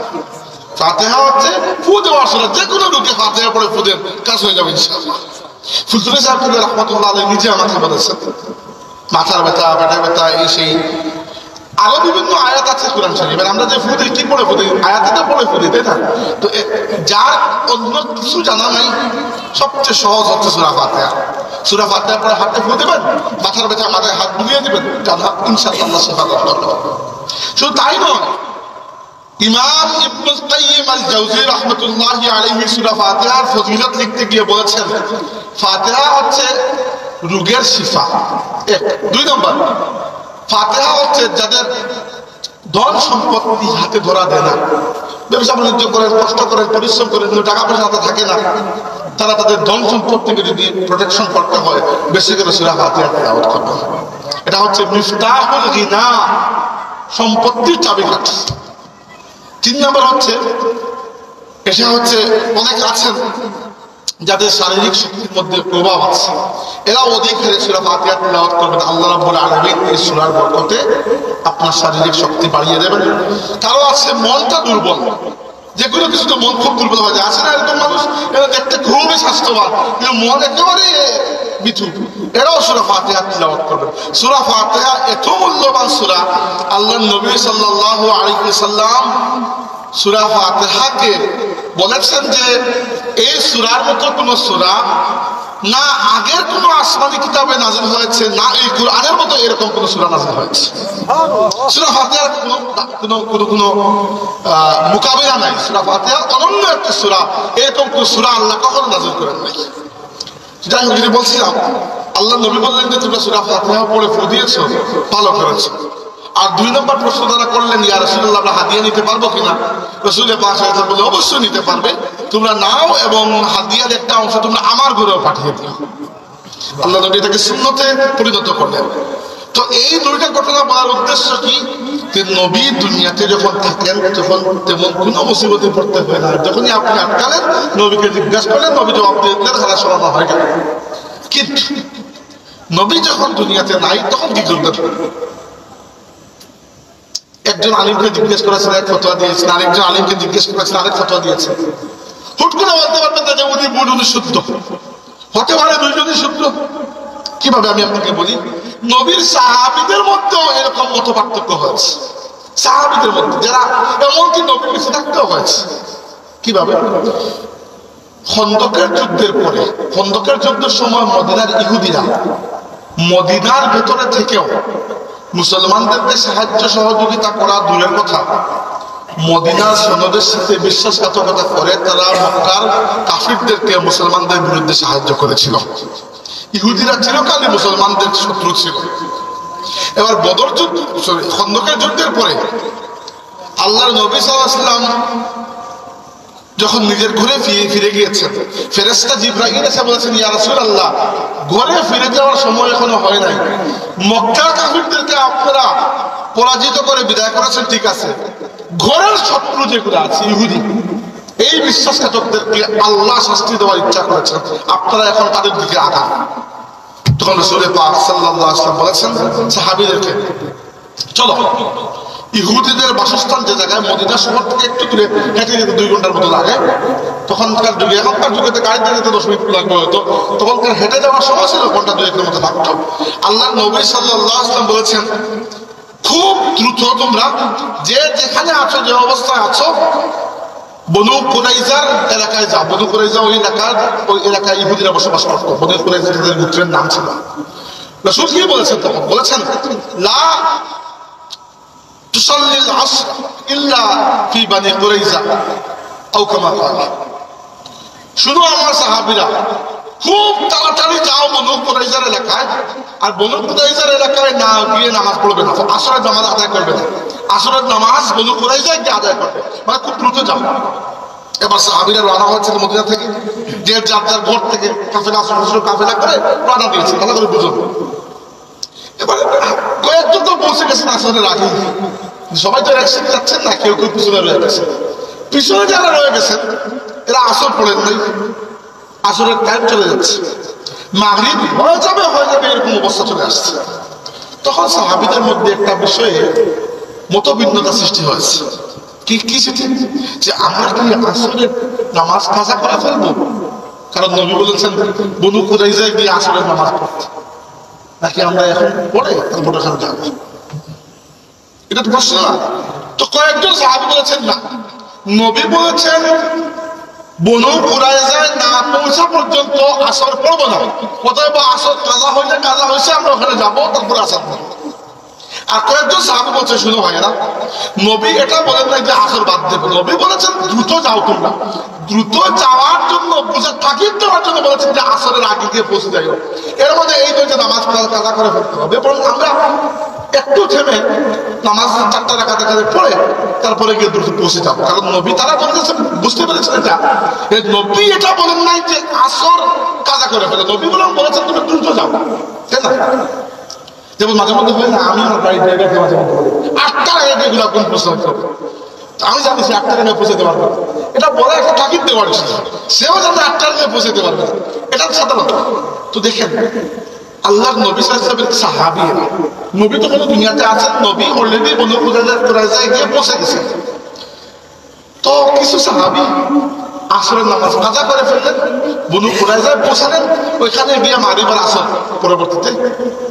ফাতিহা হচ্ছে ফু দেওয়ার সূরা। যে কোনো লোকে ফাতিহা পড়ে ফু দেন, কাজ হয়ে যাবে ইনশাআল্লাহ। ফুলতুরে সাহেব রাহমাতুল্লাহ আলাইহি নিজে আমাকে বলেছেন মাথার ব্যথা, পেটের ব্যথা, এই সেই আরো বিভিন্ন আয়াত আছে কোরআন শরীফের। আমরা যে ফুদি কি পড়ে ফুদি, আয়াতে তো পড়ে ফুদি, তাই না? তো যার অন্য কিছু জানা নাই, সবচেয়ে সহজ হচ্ছে সূরা ফাতিহা। সূরা ফাতিহা পড়ে হাতে ফু দেবেন, মাথার ব্যথা মাথায় হাত বুলিয়ে দিবেন, ইনশাআল্লাহ আল্লাহ শিফা দান করবেন। শুধু তাই নয়, ইমাম ইবনুল কাইয়িম আল জাওজি রাহমাতুল্লাহি আলাইহি সূরা ফাতিহার ফজিলত লিখতে গিয়ে বলেছেন ফাতিহা হচ্ছে রোগের শিফা। এক। দুই নম্বর, ফাতিহা হচ্ছে যাদের ধন সম্পত্তি হাতে ধরা দেয় না, ব্যবসা বাণিজ্য করেন, কষ্ট করেন, পরিশ্রম করেন, কিন্তু টাকা পয়সা হাতে থাকে না, তারা তাদের ধন সম্পত্তিকে যদি প্রোটেকশন করতে হয় বেশি করে সূরা ফাতিহা তেলাওয়াত করতে হয়। এটা হচ্ছে মিফতাহুল গিনা, সম্পত্তির চাবিকাঠি। তিন নম্বর হচ্ছে, এটা হচ্ছে অনেক আছেন যাদের শারীরিক শক্তির মধ্যে প্রভাব আছে, এরা অধিক হারে সূরা ফাতিহা তেলাওয়াত করবেন। আল্লাহ রাব্বুল আলামিন এই সূরার বরকতে আপনার শারীরিক শক্তি বাড়িয়ে দেবেন। কারো আছে মনটা দুর্বল, যে কোনো কিছু তো মন খুব দুর্বল হয়ে যায়, আছে না এরকম মানুষ? এরা দেখতে খুবই স্বাস্থ্যবান কিন্তু মন একেবারে মিথু, এরাও সূরা ফাতিহা তেলাওয়াত করবেন। সূরা ফাতিহা এত মূল্যবান সূরা, আল্লাহর নবী সাল্লাল্লাহু আলাইহি ওয়াসাল্লাম সূরা ফাতিহাকে বলেছেন যে এই সূরার মতো কোন সূরা না আগের কোন আসমানি কিতাবে নাযিল হয়েছে, না এই কুরআনের মতো এরকম কোন সূরা নাযিল হয়েছে। সূরা ফাতিহার কোনো মোকাবিলা নাই। সূরা ফাতিহা অনন্য একটা সূরা, এরকম কোন সূরা আল্লাহ কখনো নাযিল করেন নাই। যাই হোক, যদি বলছিলাম আল্লাহ নবী বললেন যে তোমরা সূরা ফাতিহা পড়ে ফু দিয়েছো, ভালো করেছো। আর দুই নম্বর প্রশ্ন তারা করলেন ইয়া রাসূলুল্লাহ আমরা হাদিয়া নিতে পারবো কিনা? রাসূল পাক সাল্লাল্লাহু আলাইহি ওয়াসাল্লাম বললেন অবশ্যই নিতে পারবে, তোমরা নাও এবং হাদিয়ার একটা অংশ তোমরা আমার ঘরেও পাঠিয়ে দিও। আল্লাহ নবী এটাকে সুন্নতে পরিণত করলেন। তো এই দুইটা ঘটনা বলার উদ্দেশ্য কি, যে নবী দুনিয়াতে যখন থাকেন তখন তেমন কোনো মুসিবতে পড়তে হয় না। যখনই আপনি আটকালেন, নবীকে জিজ্ঞাসা করলেন, নবী জবাব দিয়ে দিলেন, হারা সরানো হয়ে গেল। কিন্তু নবী যখন দুনিয়াতে নাই তখন কি করবেন? একজন আলিমকে জিজ্ঞেস করেছেন, এক ফতোয়া দিয়েছেন, আরেকজন আলিমকে জিজ্ঞেস করেছেন, আরেক ফতোয়া দিয়েছেন। হুট করে বলতে পারবেন না যে উনি ভুল উনি শুদ্ধ, হতে পারে দুইজনই শুদ্ধ। কিভাবে আমি আপনাকে বলি, নবীর সাহাবীদের মধ্যেও এরকম মত পার্থক্য হয়েছে। সাহাবীদের মধ্যে যারা এমনকি নবীর পিছনে থাকতেও হয়েছে। কিভাবে? খন্দকের যুদ্ধের পরে, খন্দকের যুদ্ধের সময় মদিনার ইহুদিরা মদিনার ভেতরে থেকেও মুসলমানদেরকে সাহায্য সহযোগিতা করা দূরের কথা, মদিনার সনদের সাথে বিশ্বাসঘাতকতা করে তারা মক্কার কাফিরদেরকে মুসলমানদের বিরুদ্ধে সাহায্য করেছিল। ইহুদিরা চিরকালই মুসলমানদের শত্রু ছিল। এবার বদর যুদ্ধ, খন্দকের যুদ্ধের পরে আল্লাহর নবী সাল্লাল্লাহু আলাইহি ওয়াসাল্লাম যখন নিজের ঘরে ফিরে গিয়েছেন, ফেরেশতা জিবরাইল এসে বলেছেন ইয়া রাসূলুল্লাহ ঘরে ফিরে যাওয়ার সময় এখনো হয় নাই, মক্কার কাফিরদেরকে আপনারা পরাজিত করে বিদায় করেছেন ঠিক আছে, ঘরের শত্রু যেগুলো আছে ইহুদি, এই বিশ্বাসঘাতকদেরকে আল্লাহ শাস্তি দেওয়ার ইচ্ছা করেছেন, আপনারা এখন তাদের দিকে আগান। তখন রাসূল পাক সাল্লাল্লাহু আলাইহি ওয়াসাল্লাম বলেছেন সাহাবীদেরকে, চলো, ইহুদিদের বাসস্থান যে জায়গায় মদিনা শহর থেকে একটু দূরে, হেঁটে যেতে 2 ঘন্টার মতো লাগে। তখনকার যুগে, এখনকার যুগে গাড়িতে যেতে 10 মিনিট লাগবে হয়তো, তখনকার হেঁটে যাওয়ার সময় ছিল ঘন্টা 2-1 মতো লাগতো। আল্লাহ নবী সাল্লাল্লাহু আলাইহি ওয়াসাল্লাম বলেছেন, খুব দ্রুত তোমরা যে যেখানে আছো, যে অবস্থায় আছো, বনু কুরাইজার এলাকায় যাও। বনু কুরাইজা ওই এলাকায় ইহুদিরা বসবাস করতো। বনু কুরাইজা তাদের গোত্রের নাম ছিল। রাসূল কি বলেছেন তখন? বলেছেন, লা তুসাল্লিল আসর ইল্লা ফি বানি কুরাইজা আও কামা ক্বালা। শুনো আমার সাহাবীরা, খুব তাড়াতাড়ি যাও বনু কুরাইজার এলাকায়, আর বনু কুরাইজার এলাকায় না গিয়ে নামাজ পড়বে না, আসরের নামাজ আদায় করবে না। আসরের নামাজ বনু কুরাইজায় গিয়ে আদায় করবে, মানে খুব দ্রুত যাও। এবার সাহাবীরা রওনা হয়েছিল মদিনা থেকে, যে যার যার ঘর থেকে কাফেলা কাফেলা করে রওনা দিয়েছে। ভালো করে বুঝুন। এবার কয়েকজন তো পৌঁছে গেছেন আসরের আগে, সবাই তো একসাথে যাচ্ছেন না, কেউ কেউ পিছনে রয়ে গেছেন। পিছনে যারা রয়ে গেছেন এরা আসর পড়েন নাই, আসরের টাইম চলে যাচ্ছে, মাগরিব হয়ে যাবে এরকম অবস্থা চলে আসছে। তখন সাহাবীদের মধ্যে একটা বিষয়ে মতভিন্নতা সৃষ্টি হয়েছে। কি সেটি? যে আমরা কি আসরের নামাজ কাজা করে ফেলবো? কারণ নবী বলেছেন বনু কুরাইজায় গিয়ে আসরের নামাজ পড়তে, নাকি আমরা এখন পড়ে তারপর ওখানে যাবো? এটা তো প্রশ্ন না। তো কয়েকজন সাহাবী বলেছেন না, নবী বলেছেন বনু কুরাইজায় না পৌঁছা পর্যন্ত আসর পড়বো না। কোথায় বা আসর কাজা হইলে কাজা হয়েছে, আমরা ওখানে যাবো, তারপরে আসর পড়বো। আর কয়েকজন সাহাবী বলছে, শুনো ভাইয়েরা, নবী এটা বলেন নাই যে আসর বাদ দেবে, নবী বলেছেন দ্রুত যাও তোমরা। দ্রুত যাওয়ার জন্য, বুঝার তাকিদ দেওয়ার জন্য বলেছেন যে আসরের আগে গিয়ে পৌঁছে যাইও। এর মধ্যে এই নয় যে নামাজ কাজা করে ফেলতে হবে, বরং আমরা একটু থেমে নামাজ 4টা রাকাত পড়ে তারপরে গিয়ে দ্রুত পৌঁছে যাবো। কারণ নবী তারা বলেছেন, বুঝতে পেরেছেন এটা, নবী এটা বলেন নাই যে আসর কাজা করে ফেলে, নবী বলেছেন তুমি দ্রুত যাও, তাই না? যেমন মাঝে মধ্যে হয় না, আমি আমার গাড়ি ড্রাইভারকে মাঝে মধ্যে বলি 8টার আগে এগুলো কোন প্রশ্ন করবো, আমি জানি সে 8টার আগে পৌঁছাতে পারবে, এটা বলে একটা তাকিদ দেওয়ার জন্য, সেও জানে 8টার আগে পৌঁছাতে পারবে, এটা সাধারণত। তো দেখেন আল্লাহর নবী সাল্লাল্লাহু আলাইহি ওয়াসাল্লাম সাহাবীরা, নবী তো কোনো দুনিয়াতে আছেন, নবী অলরেডি বনু কুরাইজায় গিয়ে পৌঁছে গেছেন। তো কিছু সাহাবী আসরের নামাজ কাজা করে ফেললেন, বনু কুরাইজায় পৌঁছালেন, ওইখানে গিয়ে মাগরিব আর আসর পরবর্তীতে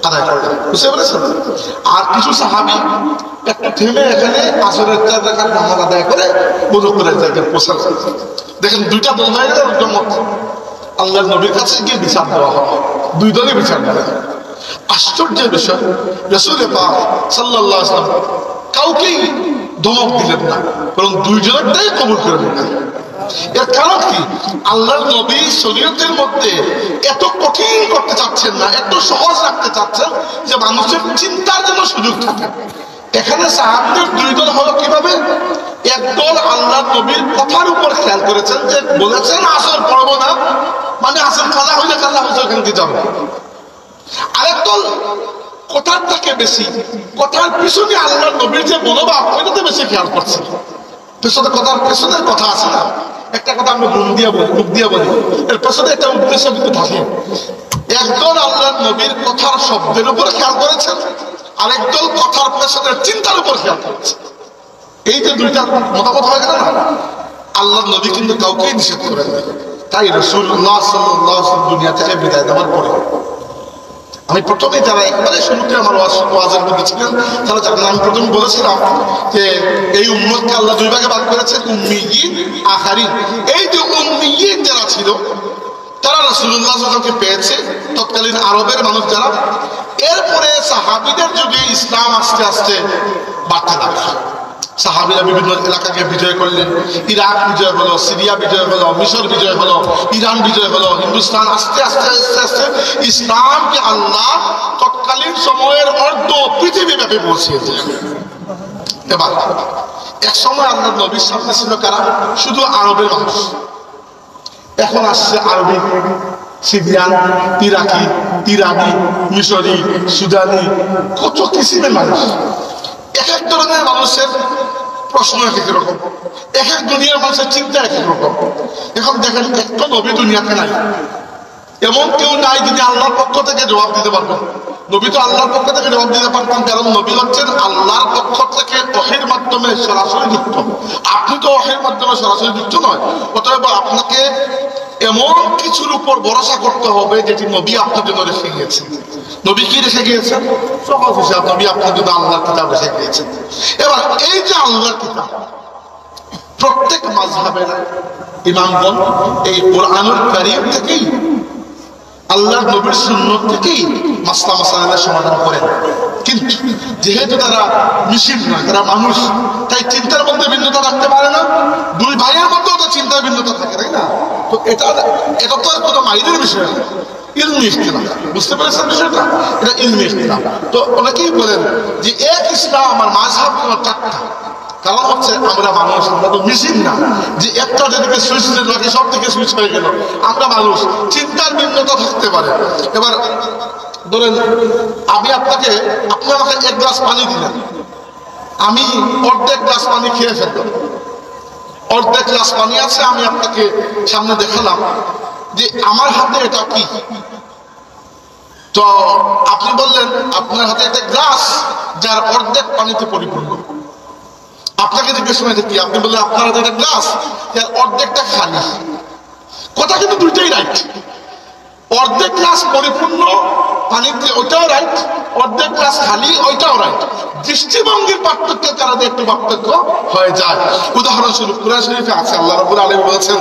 আদায় করলেন, বুঝতে পেরেছেন? আর কিছু সাহাবী একটু থেমে এখানে আসরের 4 রাকাত নামাজ আদায় করে বনু কুরাইজায় গিয়ে পৌঁছালেন। দেখেন দুইটা দল হয়ে গেল, আল্লাহর নবীর কাছে গিয়ে বিচার দেওয়া হবে, দুই দলে বিচার দেওয়া। আশ্চর্যের বিষয়, রাসূল পাক সাল্লাল্লাহু আলাইহি ওয়াসাল্লাম কাউকেই ধমক দিলেন না, বরং দুইজনেরটাই কবুল করে নিলেন। এর কারণ কি? আল্লাহর নবী শরীয়তের মধ্যে এত কঠিন করতে চাচ্ছেন না, এত সহজ রাখতে চাচ্ছেন যে মানুষের চিন্তার জন্য সুযোগ থাকে। এখানে সাহাবীদের 2 দল হলো কিভাবে? একদল আল্লাহর নবীর কথার উপর খেয়াল করেছেন, যে বলেছেন আসর পড়বো না, মানে আসর কাজা হইলে কাজা হয়েছে ওখানে যাবো। আরেক দল কথার থেকে বেশি, কথার পিছনে আল্লাহর নবীর যে মনোভাব ওইটাতে বেশি খেয়াল করছে। পেছনে কথার পেছনের কথা আছে না, একটা কথা আমরা মুখ দিয়ে বলি, এর পেছনে একটা উদ্দেশ্য কিন্তু থাকে। একদল আল্লাহর নবীর কথার শব্দের উপর খেয়াল করেছেন, আরেকদল কথার পেছনের চিন্তার উপর খেয়াল করেছে। এই যে দুইটা মতামত হয়ে গেল না, আল্লাহর নবী কিন্তু কাউকেই নিষেধ করেন না। তাই রাসূলুল্লাহ সাল্লাল্লাহু আলাইহি ওয়াসাল্লাম দুনিয়া থেকে বিদায় দেওয়ার পরে, আমি প্রথমে যারা একবারে শুরুতে আমার ওয়াজের মধ্যে ছিলেন তারা জানেন, আমি প্রথমে বলেছিলাম যে এই উম্মতকে আল্লাহ 2 ভাগে ভাগ করেছেন, উম্মিয়িন, আখারিন। এই যে উম্মিয়িন যারা ছিল তারা রাসূলুল্লাহ সাল্লাল্লাহু আলাইহি ওয়াসাল্লামকে পেয়েছে, তৎকালীন আরবের মানুষ যারা। এরপরে সাহাবীদের যুগে ইসলাম আস্তে আস্তে বাড়তে লাগলো। সাহাবীরা বিভিন্ন এলাকাকে বিজয় করলেন, ইরাক বিজয় হলো, সিরিয়া বিজয় হলো, মিশর বিজয় হলো, ইরান বিজয় হলো, হিন্দুস্তান। আস্তে আস্তে আস্তে আস্তে ইসলামকে আল্লাহ তৎকালীন সময়ের অর্ধ পৃথিবী ব্যাপী পৌঁছিয়ে দিলেন। এবার এক সময় আল্লাহর নবীর সামনে ছিল কারা? শুধু আরবের মানুষ। এখন আসছে আরবি, সিরিয়ান, ইরাকি, ইরানি, মিশরি, সুদানি, কত কিসিমের মানুষ। এক এক ধরনের মানুষের প্রশ্ন এক এক রকম, এক এক দুনিয়ার মানুষের চিন্তা এক এক রকম। এখন দেখেন, একটা নবী দুনিয়াতে নাই, এমন কেউ নাই যিনি আল্লাহর পক্ষ থেকে জবাব দিতে পারবেন। নবী তো আল্লাহর পক্ষ থেকে জবাব দিতে পারতেন, কারণ নবী হচ্ছেন আল্লাহর পক্ষ থেকে ওহীর মাধ্যমে সরাসরি যুক্ত। আপনি তো ওহীর মাধ্যমে সরাসরি যুক্ত নয়, অতএব আপনাকে এমন কিছুর উপর ভরসা করতে হবে যেটি নবী আপনার জন্য রেখে গিয়েছেন। নবী কি রেখে গিয়েছেন? সহজ হিসাব, নবী আপনার জন্য আল্লাহর কিতাব রেখে গিয়েছেন। এবার এই যে আল্লাহর কিতাব, প্রত্যেক মাযহাবের ইমামগণ এই কোরআনুল কারীম থেকেই, আল্লাহর নবীর সুন্নাত থেকেই মাসলা মাসাইলের সমাধান করেন। কিন্তু যেহেতু তারা মিছিল নয়, তারা মানুষ, তাই চিন্তার মধ্যে ভিন্নতা রাখতে পারে না। দুই ভাইয়ের মধ্যেও তো চিন্তার ভিন্নতা থাকে, তাই না? তো এটা তো কোনো মাইনের বিষয় না, ইলমি ইখতিলাফ। বুঝতে পেরেছেন বিষয়টা? এটা ইলমি ইখতিলাফ। তো অনেকেই বলেন যে এক ইসলাম আর মাযহাব তোমার চারটা। কারণ হচ্ছে আমরা মানুষ, আমরা তো মেশিন না যে একটা যেদিকে সুইচ লাগে সব থেকে সুইচ হয়ে গেল। আমরা মানুষ, চিন্তার ভিন্নতা থাকতে পারে। এবার ধরেন আপনি আমাকে এক গ্লাস পানি দিলেন, আমি অর্ধেক গ্লাস পানি খেয়ে ফেললাম, অর্ধেক গ্লাস পানি আছে, আমি আপনাকে সামনে দেখালাম যে আমার হাতে এটা কি। তো আপনি বললেন আপনার হাতে একটা গ্লাস যার অর্ধেক পানিতে পরিপূর্ণ। আপনাকে জিজ্ঞেস করে কি, আপনি বললেন আপনার হাতে একটা গ্লাস যার অর্ধেকটা খালি। কথা কিন্তু দুইটাই রাইট। অর্ধেক গ্লাস পরিপূর্ণ পানিতে, ওইটাও রাইট, অর্ধেক গ্লাস খালি, ওইটাও রাইট। দৃষ্টিভঙ্গির পার্থক্যের কারণে একটু পার্থক্য হয়ে যায়। উদাহরণস্বরূপ কুরআন শরীফে আছে, আল্লাহ রাব্বুল আলামিন বলেছেন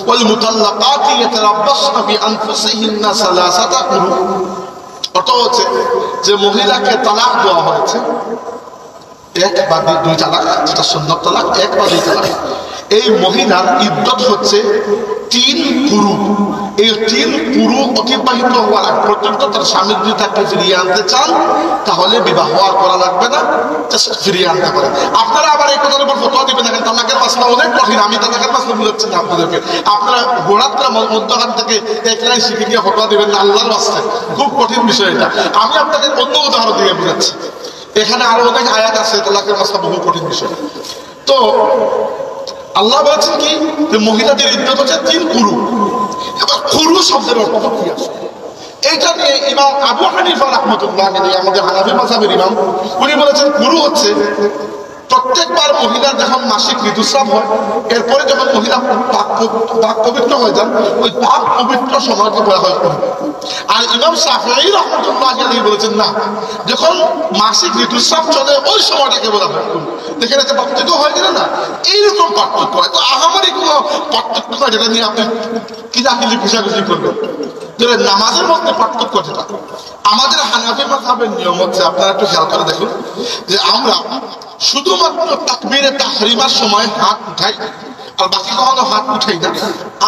ওয়াল মুতাল্লাকাতু ইয়াতারাব্বাসনা বিআনফুসিহিন্না সালাসাতা কুরু। অর্থ হচ্ছে যে মহিলাকে তালাক দেওয়া হয়েছে, এক বা দুই তালাক, যেটা সুন্নাত তালাক, এক বা দুই তালাক, এই মহিলার ইদ্দত হচ্ছে 3 কুরু। এই 3 কুরু অতিবাহিত হওয়ার আগ পর্যন্ত তার স্বামী যদি তাকে ফিরিয়ে আনতে চান তাহলে বিবাহ আর করা লাগবে না, জাস্ট ফিরিয়ে আনতে পারে। আপনারা আবার এই কথার উপর ফতোয়া দিবেন, দেখেন তালাকের মাসলা অনেক কঠিন। আমি তালাকের মাসলা বুঝাচ্ছি না আপনাদেরকে, আপনারা হঠাৎ করে মধ্যখান থেকে এক লাইন শিখে গিয়ে ফতোয়া দিবেন না, আল্লাহর রাস্তায় খুব কঠিন বিষয় এটা। আমি আপনাকে অন্য উদাহরণ দিয়ে বুঝাচ্ছি। এখানে আরো অনেক আয়াত আছে, তালাকের মাসলা বহু কঠিন বিষয়। তো আল্লাহ বলছেন কি, যে মহিলাদের ইদ্দত হচ্ছে 3 কুরু। এবার কুরু শব্দের অর্থ কি আছে, এইটা নিয়ে ইমাম আবু হানিফা রাহমাতুল্লাহ আলাইহি, আমাদের হানাফি মাযহাবের ইমাম, উনি বলেছেন কুরু হচ্ছে প্রত্যেকবার মহিলার যখন মাসিক ঋতুস্রাব হয়, এরপরে যখন মহিলা পাক পবিত্র হয়ে যান, ওই পাক পবিত্র সময়কে বলা হয় কুরু। আর ইমাম শাফিঈ রাহমাতুল্লাহ আলাইহি বলেছেন না, যখন মাসিক ঋতুস্রাব চলে ওই সময়টাকে বলা হয় কুরু। দেখেন একটা পার্থক্য হয়ে গেল না? এইরকম পার্থক্য হয়। তো আহামরি কোনো পার্থক্য নয় যেটা নিয়ে আপনি কিলাকিলি ঘুষাঘুষি করবেন। নামাজের মধ্যে পার্থক্য যেটা, আমাদের হানাফি মাযহাবের নিয়ম হচ্ছে, আপনারা একটু খেয়াল করে দেখুন, যে আমরা শুধুমাত্র তাকবীরে তাহরিমার সময় হাত উঠাই, আর বাকি কখনো হাত উঠাই না।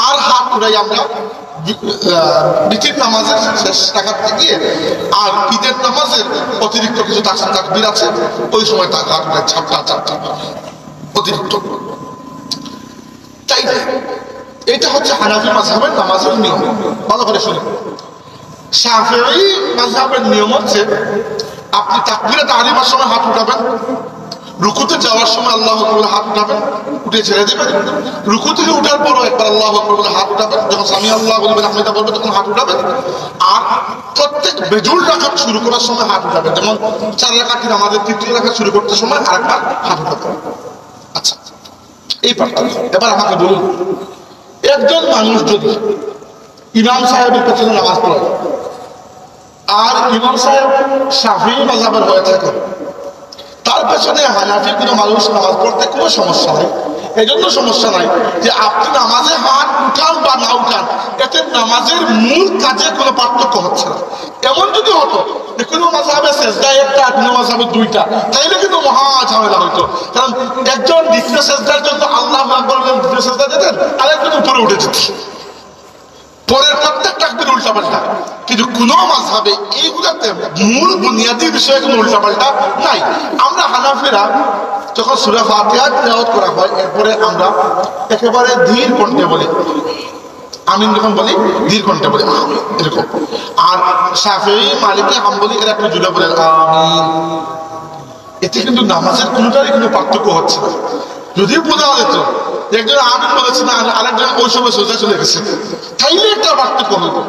আর হাত উঠাই আমরা বিতির নামাজের শেষ রাকাতে গিয়ে, আর ঈদের নামাজের অতিরিক্ত কিছু তাকবীর আছে, ওই সময় তার হাত উঠাই চারটা অতিরিক্ত। তাই এটা হচ্ছে হানাফি মাযহাবের নামাজের নিয়ম। ভালো করে শুনুন, শাফিঈ মাযহাবের নিয়ম হচ্ছে আপনি তাকবীরে তাহরিমার সময় হাত উঠাবেন, রুকুতে যাওয়ার সময় আল্লাহু আকবার বলে হাত উঠাবেন, উঠে ছেড়ে দেবেন। রুকু থেকে উঠার পরও একবার আল্লাহু আকবার বলে হাত উঠাবেন, যখন সামি আল্লাহ বলবেন আহমেদা বলবে তখন হাত উঠাবেন। আর প্রত্যেক বেজুল রাকাত শুরু করার সময় হাত উঠাবেন, যেমন 4 রাকাতের আমাদের 3টি রাকাত শুরু করতে সময় আরেকবার হাত উঠাবেন। আচ্ছা, এই পার্থক্য। এবার আমাকে বলুন, একজন মানুষ যদি ইমাম সাহেবের পেছনে নামাজ পড়ে, আর ইমাম সাহেব শাফিঈ মাযহাবের হয়ে থাকে, তার পেছনে হানাফি কোনো মানুষ নামাজ পড়তে কোনো সমস্যা নাই। এই জন্য সমস্যা নাই যে আপনি নামাজে হাত উঠান বা না উঠান, এতে নামাজের মূল কাজে কোনো পার্থক্য হচ্ছে না। এমন যদি হতো যে কোনো মাযহাবে সেজদা একটা, কোনো মাযহাবে 2টা, তাইলে কিন্তু মহা ঝামেলা হইতো। কারণ একজন দ্বিতীয় সেজদার জন্য আল্লাহু আকবার বলে দ্বিতীয় সেজদা দিতেন, আরেকজন উপরে উঠে যেত, পরের প্রত্যেক তাকবীর উল্টাপাল্টা। কিন্তু কোন মাযহাবে এইগুলাতে মূল বুনিয়াদী বিষয়ে কোনো উল্টাপাল্টা নাই। আমরা হানাফিরা যখন সূরা ফাতিহা তিলাওয়াত করা হয়, এরপরে আমরা একেবারে ধীর কণ্ঠে বলি আমিন, যখন বলি ধীর কণ্ঠে বলি আমিন, এরকম। আর শাফিঈ, মালিকি, হাম্বলি এরা একটু জুড়ে বলেন আমিন। এতে কিন্তু নামাজের কোনোটারই কিন্তু পার্থক্য হচ্ছে না। যদিও বোঝা যেত একজন আমিন বলেছে না, আরেকজন ওই সময় সোজা চলে গেছে, তাইলে একটা পার্থক্য হতো।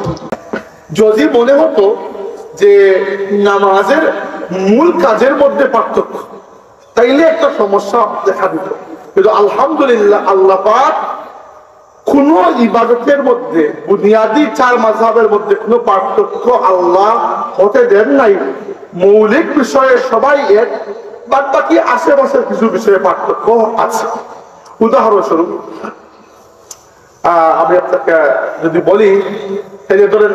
যদি মনে হতো যে নামাজের মূল কাজের মধ্যে পার্থক্য, তাইলে একটা সমস্যা দেখা দিত। কিন্তু আলহামদুলিল্লাহ আল্লাহ পাক কোন ইবাদতের মধ্যে বুনিয়াদি চার মাযহাবের মধ্যে কোনো পার্থক্য আল্লাহ হতে দেন নাই। মৌলিক বিষয়ে সবাই এক, বাদ বাকি আশেপাশের কিছু বিষয়ে পার্থক্য আছে। উদাহরণস্বরূপ আমি আপনাকে যদি বলি, তাহলে ধরেন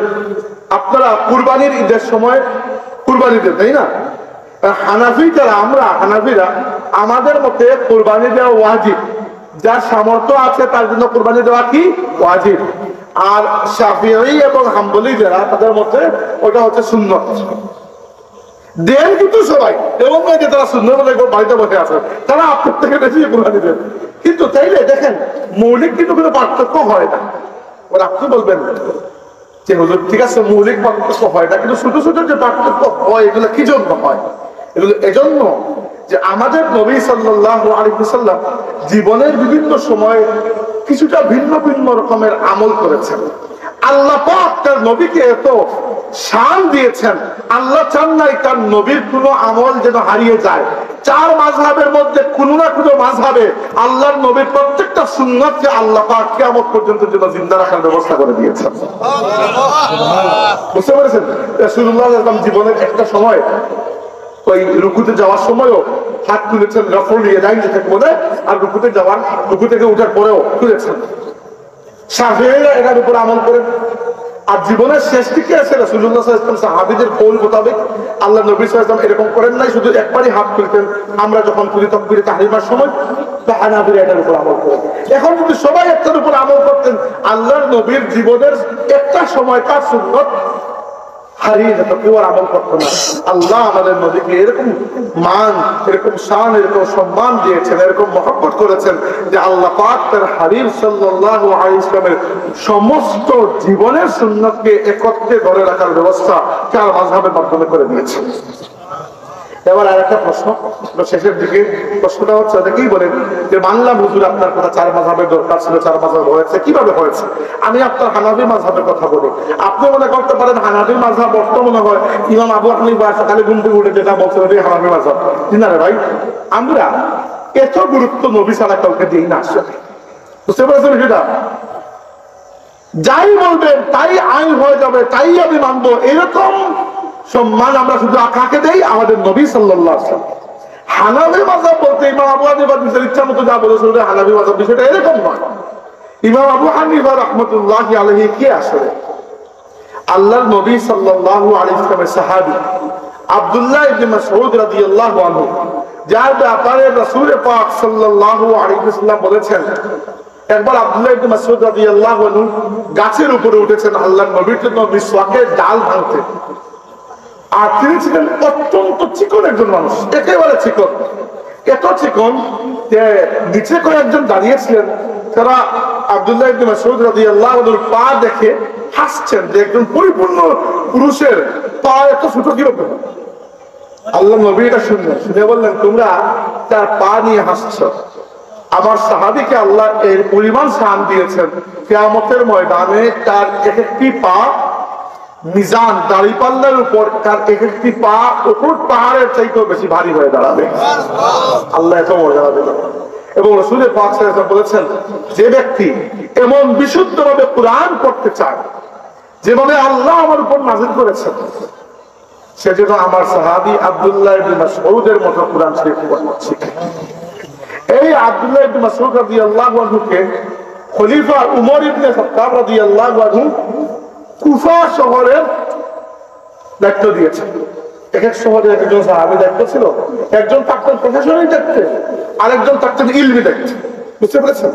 আপনারা কুরবানির ঈদের সময় কুরবানি দেন, তাই না? হানাফি যারা, আমরা হানাফিরা আমাদের মতে কুরবানি দেওয়া ওয়াজিব, যার সামর্থ্য আছে তার জন্য কুরবানি দেওয়া কি ওয়াজিব। আর শাফিঈ এবং হাম্বলি যারা, তাদের মতে ওটা হচ্ছে সুন্নত। দেন কিন্তু সবাই, এবং তারা সুন্নত বাড়িতে বসে আছে, তারা আপনার থেকে বেশি কুরবানি দেন। কিন্তু তাইলে দেখেন মৌলিক কিন্তু কোনো পার্থক্য হয় না। আপনি বলবেন যে হুজুর ঠিক আছে মৌলিক পার্থক্য হয় না, কিন্তু ছোট ছোট যে পার্থক্য হয় এগুলো কি জন্য হয়? এগুলো এজন্য যে আমাদের নবী সাল্লাল্লাহু আলাইহি ওয়াসাল্লাম জীবনের বিভিন্ন সময় কিছুটা ভিন্ন ভিন্ন রকমের আমল করেছেন। আল্লাহ পাক তার নবীকে এত শান দিয়েছেন, আল্লাহ চান নাই তার নবীর কোনো আমল যেন হারিয়ে যায়। চার মাযহাবের মধ্যে কোনো না কোনো মাযহাবে আল্লাহর নবীর প্রত্যেকটা সুন্নাতকে আল্লাহ পাক কিয়ামত পর্যন্ত যেন জিন্দা রাখার ব্যবস্থা করে দিয়েছেন। বুঝতে পেরেছেন? রাসূলুল্লাহ সাল্লাল্লাহু আলাইহি ওয়াসাল্লাম জীবনের একটা সময় ওই রুকুতে যাওয়ার সময়ও হাত তুলেছেন, রফল নিয়ে যাই যেতে বলে, আর রুকু থেকে উঠার পরেও তুলেছেন। শাফিঈরা এটার উপর আমল করেন। আর জীবনের শেষ দিকে এসে রাসূলুল্লাহ সাল্লাল্লাহু আলাইহি ওয়াসাল্লাম সাহাবীদের কওল মোতাবেক আল্লাহ নবী সাল্লাল্লাহু আলাইহি ওয়াসাল্লাম এরকম করেন নাই, শুধু একবারই হাত তুলতেন। আমরা যখন তুলি তাকবীরে তাহরিমার সময় হানাফিরা এটার উপর আমল করেন। এখন যদি সবাই একটার উপর আমল করতেন, আল্লাহর নবীর জীবনের একটা সময়কার সুন্নাত হারিয়ে যেত, কেউ আর আমল করতো না। আল্লাহ আমাদের নবীকে এরকম মান, এরকম শান, এরকম সম্মান দিয়েছেন, এরকম মহব্বত করেছেন যে আল্লাহ পাক তার হাবিব সাল্লাল্লাহু আলাইহি ওয়াসাল্লামের সমস্ত জীবনের সুন্নাতকে একত্রে ধরে রাখার ব্যবস্থা চার মাযহাবের মাধ্যমে করে দিয়েছেন। এবার আর একটা প্রশ্ন, শেষের দিকে প্রশ্নটা হচ্ছে, অনেকেই বলেন যে মানলাম হুজুর আপনার কথা চার মাযহাবের দরকার ছিল, চার মাযহাব হয়েছে, কিভাবে হয়েছে? আমি আপনার হানাফি মাযহাবের কথা বলি। আপনি মনে করতে পারেন হানাফি মাযহাব অর্থ মনে হয় ইমাম আবু হানিফা সকালে ঘুম থেকে উঠে যেটা বলছেন ওই হানাফি মাযহাব। না রে ভাই, আমরা এত গুরুত্ব নবী ছাড়া কাউকে দিই না। বুঝতে পেরেছেন? সেটা যাই বলবেন তাই আইন হয়ে যাবে, তাই আমি মানবো, এরকম সম্মান আমরা শুধু কাকে দেই? আমাদের নবী সাল্লাল্লাহু আলাইহি ওয়াসাল্লাম। হানাফি মাযহাব বলতে ইমাম আবু হানিফা নিজের ইচ্ছা মতো যা বলেছেন ওটা হানাফি মাযহাব, বিষয়টা এরকম নয়। ইমাম আবু হানিফা রাহমাতুল্লাহি আলাইহি কে আসলে? আল্লাহর নবী সাল্লাল্লাহু আলাইহি ওয়াসাল্লামের সাহাবী আব্দুল্লাহ ইবনে মাসউদ রাদিয়াল্লাহু আনহু, যার ব্যাপারে রাসূল পাক সাল্লাল্লাহু আলাইহি ওয়াসাল্লাম বলেছেন, একবার আব্দুল্লাহ ইবনে মাসউদ রাদিয়াল্লাহু আনহু গাছের উপরে উঠেছেন আল্লাহর নবীর জন্য মিসওয়াকের ডাল ভাঙতে। আর তিনি ছিলেন অত্যন্ত চিকন একজন মানুষ, একেবারে চিকন, এত চিকন যে নিচে কয়েকজন দাঁড়িয়েছিলেন, তারা আব্দুল্লাহ ইবনে মাসউদ রাদিয়াল্লাহু আনহুর পা দেখে হাসছেন যে একজন পরিপূর্ণ পুরুষের পা এত ছোট কিরকম। আল্লাহ নবী এটা শুনলেন, শুনে বললেন, তোমরা তার পা নিয়ে হাসছো, আমার সাহাবীকে আল্লাহ এর পরিমাণ শান দিয়েছেন, কিয়ামতের ময়দানে তার এক একটি পা মিজান দাঁড়িপাল্লার উপর, তার এক একটি পা উপর পাহাড়ের চাইতেও বেশি ভারী হয়ে দাঁড়াবে। আল্লাহ এত মর্যাদা দিলেন। এবং রাসূল পাক সাল্লাল্লাহু আলাইহি ওয়াসাল্লাম বলেছেন, যে ব্যক্তি এমন বিশুদ্ধভাবে কুরআন পড়তে চায় যেভাবে আল্লাহ আমার উপর নাযিল করেছেন, সে যেন আমার সাহাবী আব্দুল্লাহ ইবনে মাসউদের মতো কুরআন শরীফ পড়ছে। এই আব্দুল্লাহ ইবনে মাসউদ রাদিয়াল্লাহু আনহুকে খলিফা উমর ইবনে খাত্তাব রাদিয়াল্লাহু আনহু কুফা শহরের দায়িত্ব দিয়েছেন। এক এক শহরে একজন সাহাবী দায়িত্ব ছিল, একজন থাকতেন প্রশাসনিক দায়িত্বে, আরেকজন থাকতেন ইলমি দায়িত্বে। বুঝতে পেরেছেন?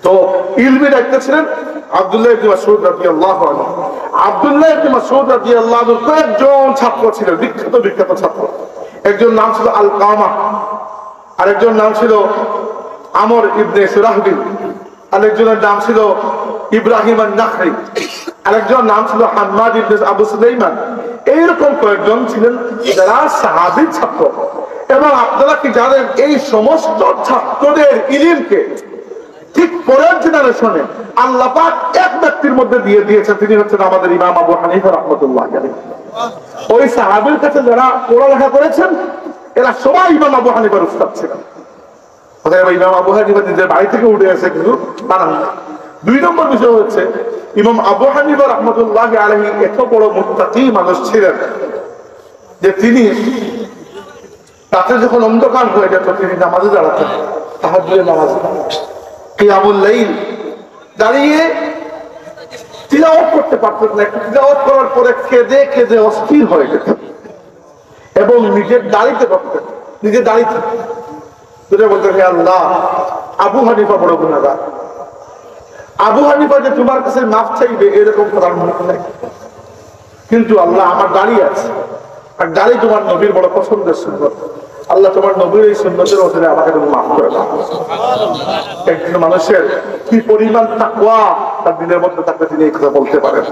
তো ইলমি দায়িত্বে ছিলেন আব্দুল্লাহ ইবনে মাসউদ রাদিয়াল্লাহু আনহু। আব্দুল্লাহ ইবনে মাসউদ রাদিয়াল্লাহু আনহু কয়েকজন ছাত্র ছিলেন, বিখ্যাত ছাত্র। একজন নাম ছিল আল-কামা, আরেকজন নাম ছিল আমর ইবনে সুরাহবিল, আরেকজনের নাম ছিল ইব্রাহিম আন-নাখরি, আরেকজন নাম ছিল হাম্মাদ ইবনে আবু সুলাইমান। এইরকম কয়েকজন ছিলেন যারা সাহাবীর ছাত্র। এবং আপনারা কি জানেন এই সমস্ত ছাত্রদের ইলমকে ঠিক পরের জেনারেশনে আল্লাহ পাক এক ব্যক্তির মধ্যে দিয়ে দিয়েছেন, তিনি হচ্ছেন আমাদের ইমাম আবু হানিফা রাহমাতুল্লাহ আলাইহি। ওই সাহাবীর কাছে যারা পড়ালেখা করেছেন এরা সবাই ইমাম আবু হানিফার উস্তাদ ছিলেন। ইমাম আবু হানিফা নিজের বাড়ি থেকে উঠে এসে কিন্তু বানান। 2 নম্বর বিষয় হচ্ছে ইমাম আবু হানিফা রাহমাতুল্লাহ আলাইহি এত বড় মুত্তাকি মানুষ ছিলেন যে তিনি রাতে যখন অন্ধকার হয়ে যেত তিনি নামাজে দাঁড়াতেন, তাহাজ্জুদের নামাজে কিয়ামুল লাইল দাঁড়িয়ে তিলাওয়াত করতে পারতেন না। তিলাওয়াত করার পরে কেঁদে কেঁদে অস্থির হয়ে যেতেন এবং নিজের দাড়িতে করতেন, নিজের দাড়িতে বলতেন, হে আল্লাহ, আবু হানিফা বড় গুনাহগার, আবু হানিফা যে তোমার কাছে মাফ চাইবে এরকম করার মুখ নাই, কিন্তু আল্লাহ আমার দাড়ি আছে, আর দাড়ি তোমার নবীর বড় পছন্দের সুন্নত, আল্লাহ তোমার নবীর এই সুন্নতের অধীনে আমাকে তুমি মাফ করে দাও। একজন মানুষের কি পরিমাণ তাকওয়া তার দিনের মধ্যে থাকলে তিনি এই কথা বলতে পারেন।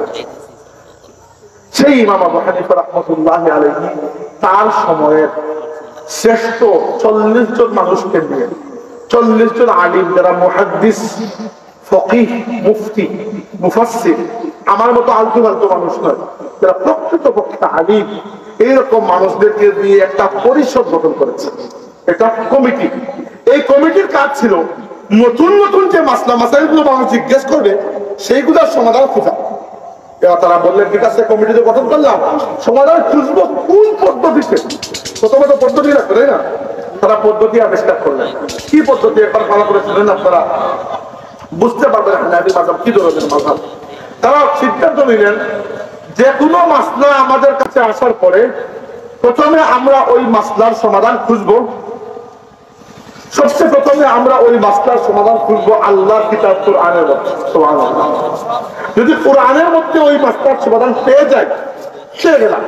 সেই ইমাম আবু হানিফা রাহমাতুল্লাহ আলাইহি তার সময়ের শ্রেষ্ঠ 40 জন মানুষকে নিয়ে, 40 জন আলিম যারা মুহাদ্দিস, ফকিহ, মুফতি, মুফাসসির, আমার মতো আলতু ফালতু মানুষ নয়, যারা প্রকৃতপক্ষে আলিম, এইরকম মানুষদেরকে দিয়ে একটা পরিষদ গঠন করেছে, একটা কমিটি। এই কমিটির কাজ ছিল নতুন নতুন যে মাসলা মাসাইলগুলো মানুষ জিজ্ঞেস করবে সেইগুলোর সমাধান খোঁজা। তারা বললেন ঠিক আছে, কমিটিতে গঠন করলাম, সমাধান খুঁজবো কোন পদ্ধতিতে। প্রথমত পদ্ধতি রাখবে, তাই না? তারা পদ্ধতি আবিষ্কার করলেন। কি পদ্ধতি একবার ভালো করে শুনেন, আপনারা বুঝতে পারবেন হানাফি মাযহাব কি ধরনের মাযহাব। তারা সিদ্ধান্ত নিলেন যে কোনো মাসলা আমাদের কাছে আসার পরে প্রথমে আমরা ওই মাসলার সমাধান খুঁজবো। সবচেয়ে প্রথমে আমরা ওই মাসলার সমাধান খুঁজবো আল্লাহর কিতাব কোরআনের মধ্যে। সুবহানাল্লাহ। যদি কোরআনের মধ্যে ওই মাসলার সমাধান পেয়ে যায় সে গেলাম,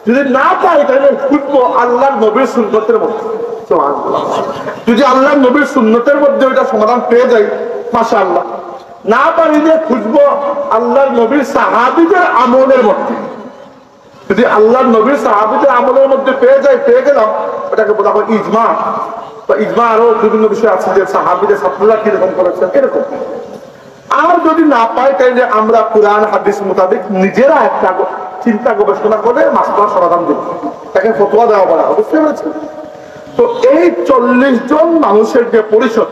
যদি না পাই তাহলে খুঁজবো আল্লাহর নবীর সুন্নতের মধ্যে। সুবহানাল্লাহ। যদি আল্লাহর নবীর সুন্নতের মধ্যে ওইটা সমাধান পেয়ে যাই মাশাআল্লাহ, না পারিলে খুঁজবো আল্লাহর নবীর সাহাবীদের আমলের মধ্যে। যদি আল্লাহর নবীর সাহাবীদের আমলের মধ্যে পেয়ে যাই, পেয়ে গেলাম, ওটাকে বলা হয় ইজমা। বা ইজমা আরো বিভিন্ন বিষয় আছে যে সাহাবীদের ছাত্ররা কিরকম করেছেন এরকম। আর যদি না পাই তাহলে আমরা কুরআন হাদিস মোতাবেক নিজেরা একটা চিন্তা গবেষণা করে মাসলার সমাধান দেব, তাকে ফতোয়া দেওয়া বলা হবে। বুঝতে পেরেছেন? তো এই 40 জন মানুষের যে পরিষদ,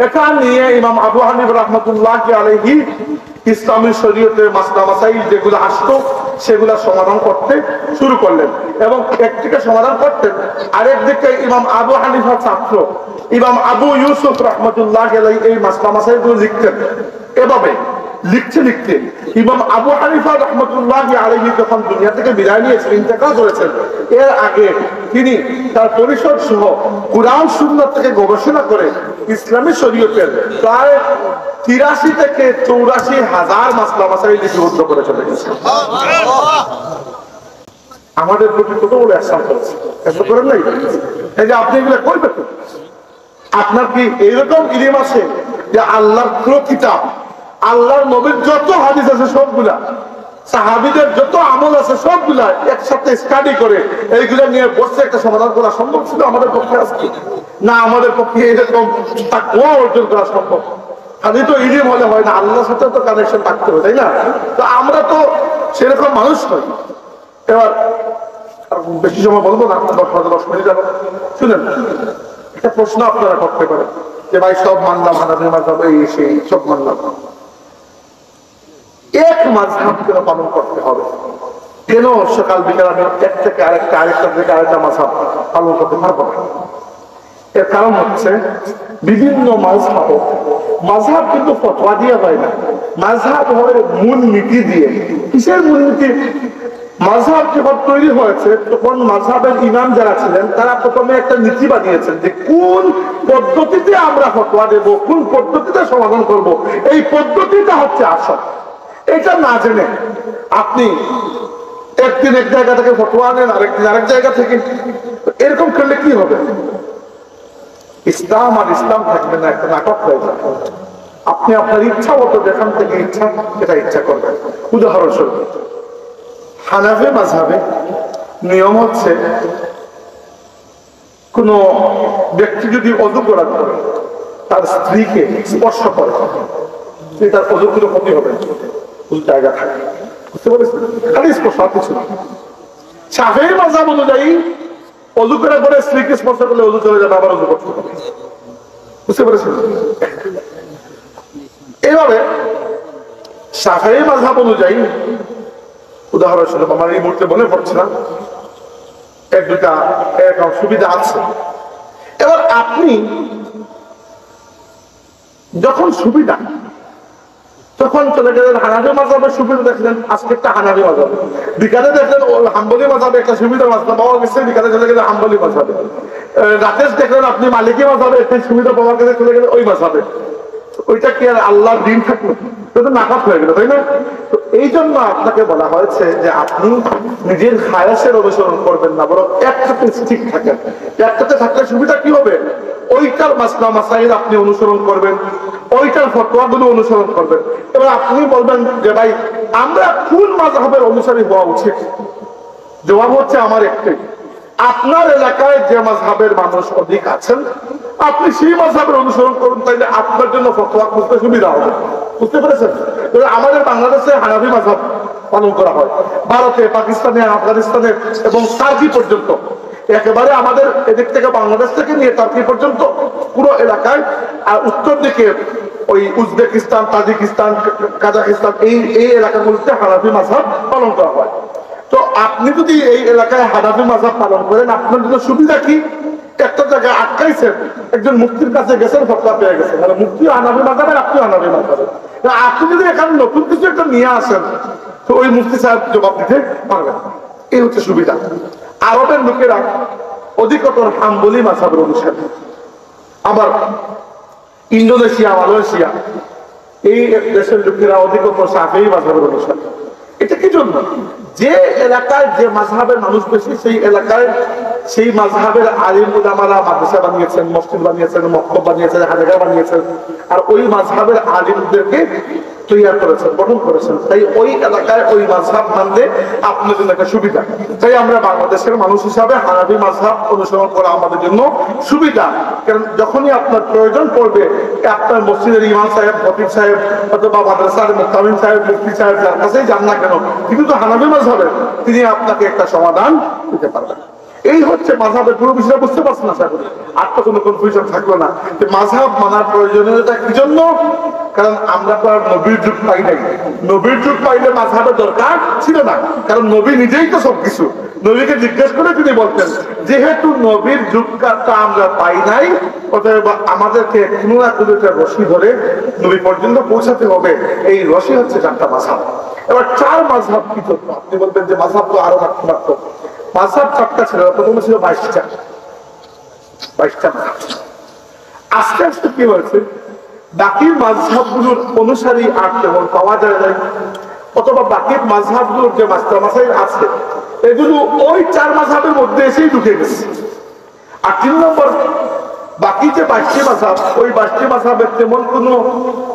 এটা নিয়ে ইমাম আবু হানিফা রাহমাতুল্লাহ আলাইহি ইসলামী শরীয়তের মাসলা মাসাইল যেগুলো আসতো সেগুলা সমাধান করতে শুরু করলেন এবং একদিকে সমাধান করতেন, আরেকদিকে ইমাম আবু হানিফার ছাত্র ইমাম আবু ইউসুফ রাহমাতুল্লাহ আলাইহি এই মাসলা মাসাইলগুলো লিখতেন। এভাবে লিখতে লিখতে ইমাম আবু হানিফা রাহমাতুল্লাহ আলাইহি যখন দুনিয়া থেকে বিদায় নিয়েছেন, ইন্তেকাল করেছেন, এর আগে তিনি তার পরিষদ সহ কুরআন সুন্নাত থেকে গবেষণা করে ইসলামী শরীয়তের প্রায় 83 থেকে 84 হাজার মাসলা মাসাইল লিপিবদ্ধ করে চলে গেছেন। আমাদের প্রতি কত বলে আহসান করেছে, এত করেন নাই? এই যে আপনি এগুলো কই পেতেন? আপনার কি এইরকম ইলম আছে যে আল্লাহর পুরো কিতাব, আল্লাহর নবীর যত হাদিস আছে সবগুলা, সাহাবীদের যত আমল আছে সবগুলা একসাথে স্টাডি করে এইগুলা নিয়ে বসে একটা সমাধান করা সম্ভব ছিল আমাদের পক্ষে? আজকে না, আমাদের পক্ষে এরকম তাকওয়া অর্জন করা সম্ভব। খালি তো ইলম হলে হয় না, আল্লাহর সাথে তো কানেকশন থাকতে হবে, তাই না? তো আমরা তো সেরকম মানুষ নই। এবার বেশি সময় বলবো না, 10 মিনিট যাবো। শুনেন, একটা প্রশ্ন আপনারা করতে পারেন যে ভাই সব মানলাম, হানাফি মাযহাব এই সেই সব মানলাম, এক মাযহাব কেন পালন করতে হবে? কেন সকাল বিকাল আমি এক থেকে আরেকটা, আরেকটা থেকে আরেকটা মাযহাব পালন করতে পারবো না? এর কারণ হচ্ছে বিভিন্ন মাযহাব কিন্তু ফতোয়া দিয়ে হয় না, মাযহাব হয় মূলনীতি দিয়ে। কিসের মূলনীতি? মাযহাব যখন তৈরি হয়েছে তখন মাযহাবের ইমাম যারা ছিলেন তারা প্রথমে একটা নীতি বানিয়েছেন যে কোন পদ্ধতিতে আমরা ফতোয়া দেব, কোন পদ্ধতিতে সমাধান করব, এই পদ্ধতিটা হচ্ছে আসল। এটা না জেনে আপনি একদিন এক জায়গা থেকে ফতোয়া নেন, আরেকদিন আরেক জায়গা থেকে, এরকম করলে কি হবে? ইসলাম আর ইসলাম থাকবে না, একটা নাটক হয়ে যাবে। আপনি আপনার ইচ্ছা মতো যেখান থেকে ইচ্ছা এটা ইচ্ছা করবেন। উদাহরণস্বরূপ হানাফি মাযহাবে নিয়ম হচ্ছে কোন ব্যক্তি যদি অযু করার পরে তার স্ত্রীকে স্পর্শ করে, তার অযুর কোনো ক্ষতি হবে জায়গা থাকে, বুঝতে পেরেছেন? খালি স্পর্শ, আর কিছু না। শাফিঈ মাযহাব অনুযায়ী অযু করার পরে স্ত্রীকে স্পর্শ করলে অযু চলে যাবে, আবার অযু করতে হবে, বুঝতে পেরেছেন? এইভাবে শাফিঈ মাযহাব অনুযায়ী, উদাহরণস্বরূপ আমার এই মুহূর্তে মনে পড়ছে না, এক দুটা এরকম সুবিধা আছে। এবার আপনি যখন সুবিধা, তখন চলে গেলেন হানাফি মাযহাবের সুবিধা দেখলেন, আজকে একটা হানাফি মাযহাব, বিকালে দেখলেন হাম্বলি মাযহাবে একটা সুবিধা মাসলা পাওয়া গেছে, বিকালে চলে গেলেন হাম্বলি মাযহাবে। রাতে দেখলেন আপনি মালিকি মাযহাবে একটা সুবিধা পাওয়া গেছে, চলে গেলেন ওই মাযহাবে। ওইটা কি আর আল্লাহর দিন থাকলো? এটা তো নাকাত হয়ে গেল, তাই না? তো এই জন্য আপনাকে বলা হয়েছে যে আপনি নিজের খায়াসের অনুসরণ করবেন না, বরং একটাতে ঠিক থাকেন। একটাতে থাকলে সুবিধা কি হবে? ওইটার মাসলা মাসাইল আপনি অনুসরণ করবেন, ওইটার ফতোয়াগুলো অনুসরণ করবেন। এবার আপনি বলবেন যে ভাই আমরা কোন মাযহাবের অনুসারী হওয়া উচিত? জবাব হচ্ছে আমার একটাই, আপনার এলাকায় যে মাযহাবের মানুষ অধিক আছেন আপনি সেই মাযহাবের অনুসরণ করুন, তাইলে আপনার জন্য ফতোয়া খুঁজতে সুবিধা হবে, বুঝতে পেরেছেন? আমাদের বাংলাদেশে হানাফি মাযহাব পালন করা হয়, ভারতে, পাকিস্তানে, আফগানিস্তানে এবং টার্কি পর্যন্ত, একেবারে আমাদের এদিক থেকে বাংলাদেশ থেকে নিয়ে টার্কি পর্যন্ত পুরো এলাকায়, আর উত্তর দিকে ওই উজবেকিস্তান, তাজিকিস্তান, কাজাকিস্তান, এই এলাকাগুলোতে হানাফি মাযহাব পালন করা হয়। তো আপনি যদি এই এলাকায় হানাফি মাযহাব পালন করেন, আপনার জন্য সুবিধা কি? একটা জায়গায় আটকাইছেন, একজন মুফতির কাছে গেছেন, ফতোয়া পেয়ে গেছেন, মানে মুফতি হানাফি মাযহাবের, আপনি হানাফি মাযহাবের। আপনি যদি এখানে নতুন কিছু একটা নিয়ে আসেন, তো ওই মুফতি সাহেব জবাব দিতে পারবেন। এই হচ্ছে সুবিধা। আরবের লোকেরা অধিকতর হাম্বলি মাযহাবের অনুসারী, আবার ইন্দোনেশিয়া, মালয়েশিয়া এই দেশের লোকেরা অধিকতর শাফিঈ মাযহাবের অনুসারী। এটা কি জন্য? যে এলাকায় যে মাযহাবের মানুষ বেশি, সেই এলাকায় সেই মাযহাবের আলিম উলামারা মাদ্রাসা বানিয়েছেন, মসজিদ বানিয়েছেন, মক্তব বানিয়েছেন, হাজারা বানিয়েছেন, আর ওই মাযহাবের আলিমদেরকে তৈরি করেছেন, গঠন করেছেন। তাই ওই এলাকায় ওই মাযহাব মানলে আপনার জন্য একটা সুবিধা। তাই আমরা বাংলাদেশের মানুষ হিসাবে হানাফি মাযহাব অনুসরণ করা আমাদের জন্য সুবিধা। কারণ যখনই আপনার প্রয়োজন পড়বে, আপনার মসজিদের ইমাম সাহেব, খতিব সাহেব অথবা মাদ্রাসার মুক্তামিম সাহেব, মুফতি সাহেব, যার কাছেই যান না কেন, কিন্তু তো হানাফি মাযহাবের, তিনি আপনাকে একটা সমাধান দিতে পারবেন। এই হচ্ছে মাযহাবের পুরো বিষয়টা, বুঝতে পারছেন? আশা করি আর তো কোনো কনফিউশন থাকলো না যে মাযহাব মানার প্রয়োজনীয়তা কি জন্য। কারণ আমরা তো আর নবীর যুগ পাই নাই। নবীর যুগ পাইলে মাযহাবের দরকার ছিল না, কারণ নবী নিজেই তো সবকিছু। নবীকে জিজ্ঞেস করে তিনি বলতেন, যেহেতু নবীর যুগটা আমরা পাই নাই, অতএব আমাদেরকে কোনো না কোনো একটা রশি ধরে নবী পর্যন্ত পৌঁছাতে হবে। এই রশি হচ্ছে চারটা মাযহাব। এবার চার মাযহাব কি করতো? আপনি বলবেন যে মাযহাব তো আরো থাকতে পারত। মাযহাব চারটা ছিল, প্রথমে ছিল 22টা। আস্তে আস্তে কি হয়েছে, বাকি মাযহাবগুলোর অনুসারী আর তেমন পাওয়া যায় নাই, অথবা বাকি মাযহাবগুলোর যে মাসলা মাসাইল আছে এগুলো ওই চার মাযহাবের মধ্যে এসেই ঢুকে গেছে। আর 3 নম্বর, বাকি যে 22টি মাযহাব, ওই 22টি মাযহাবের তেমন কোনো,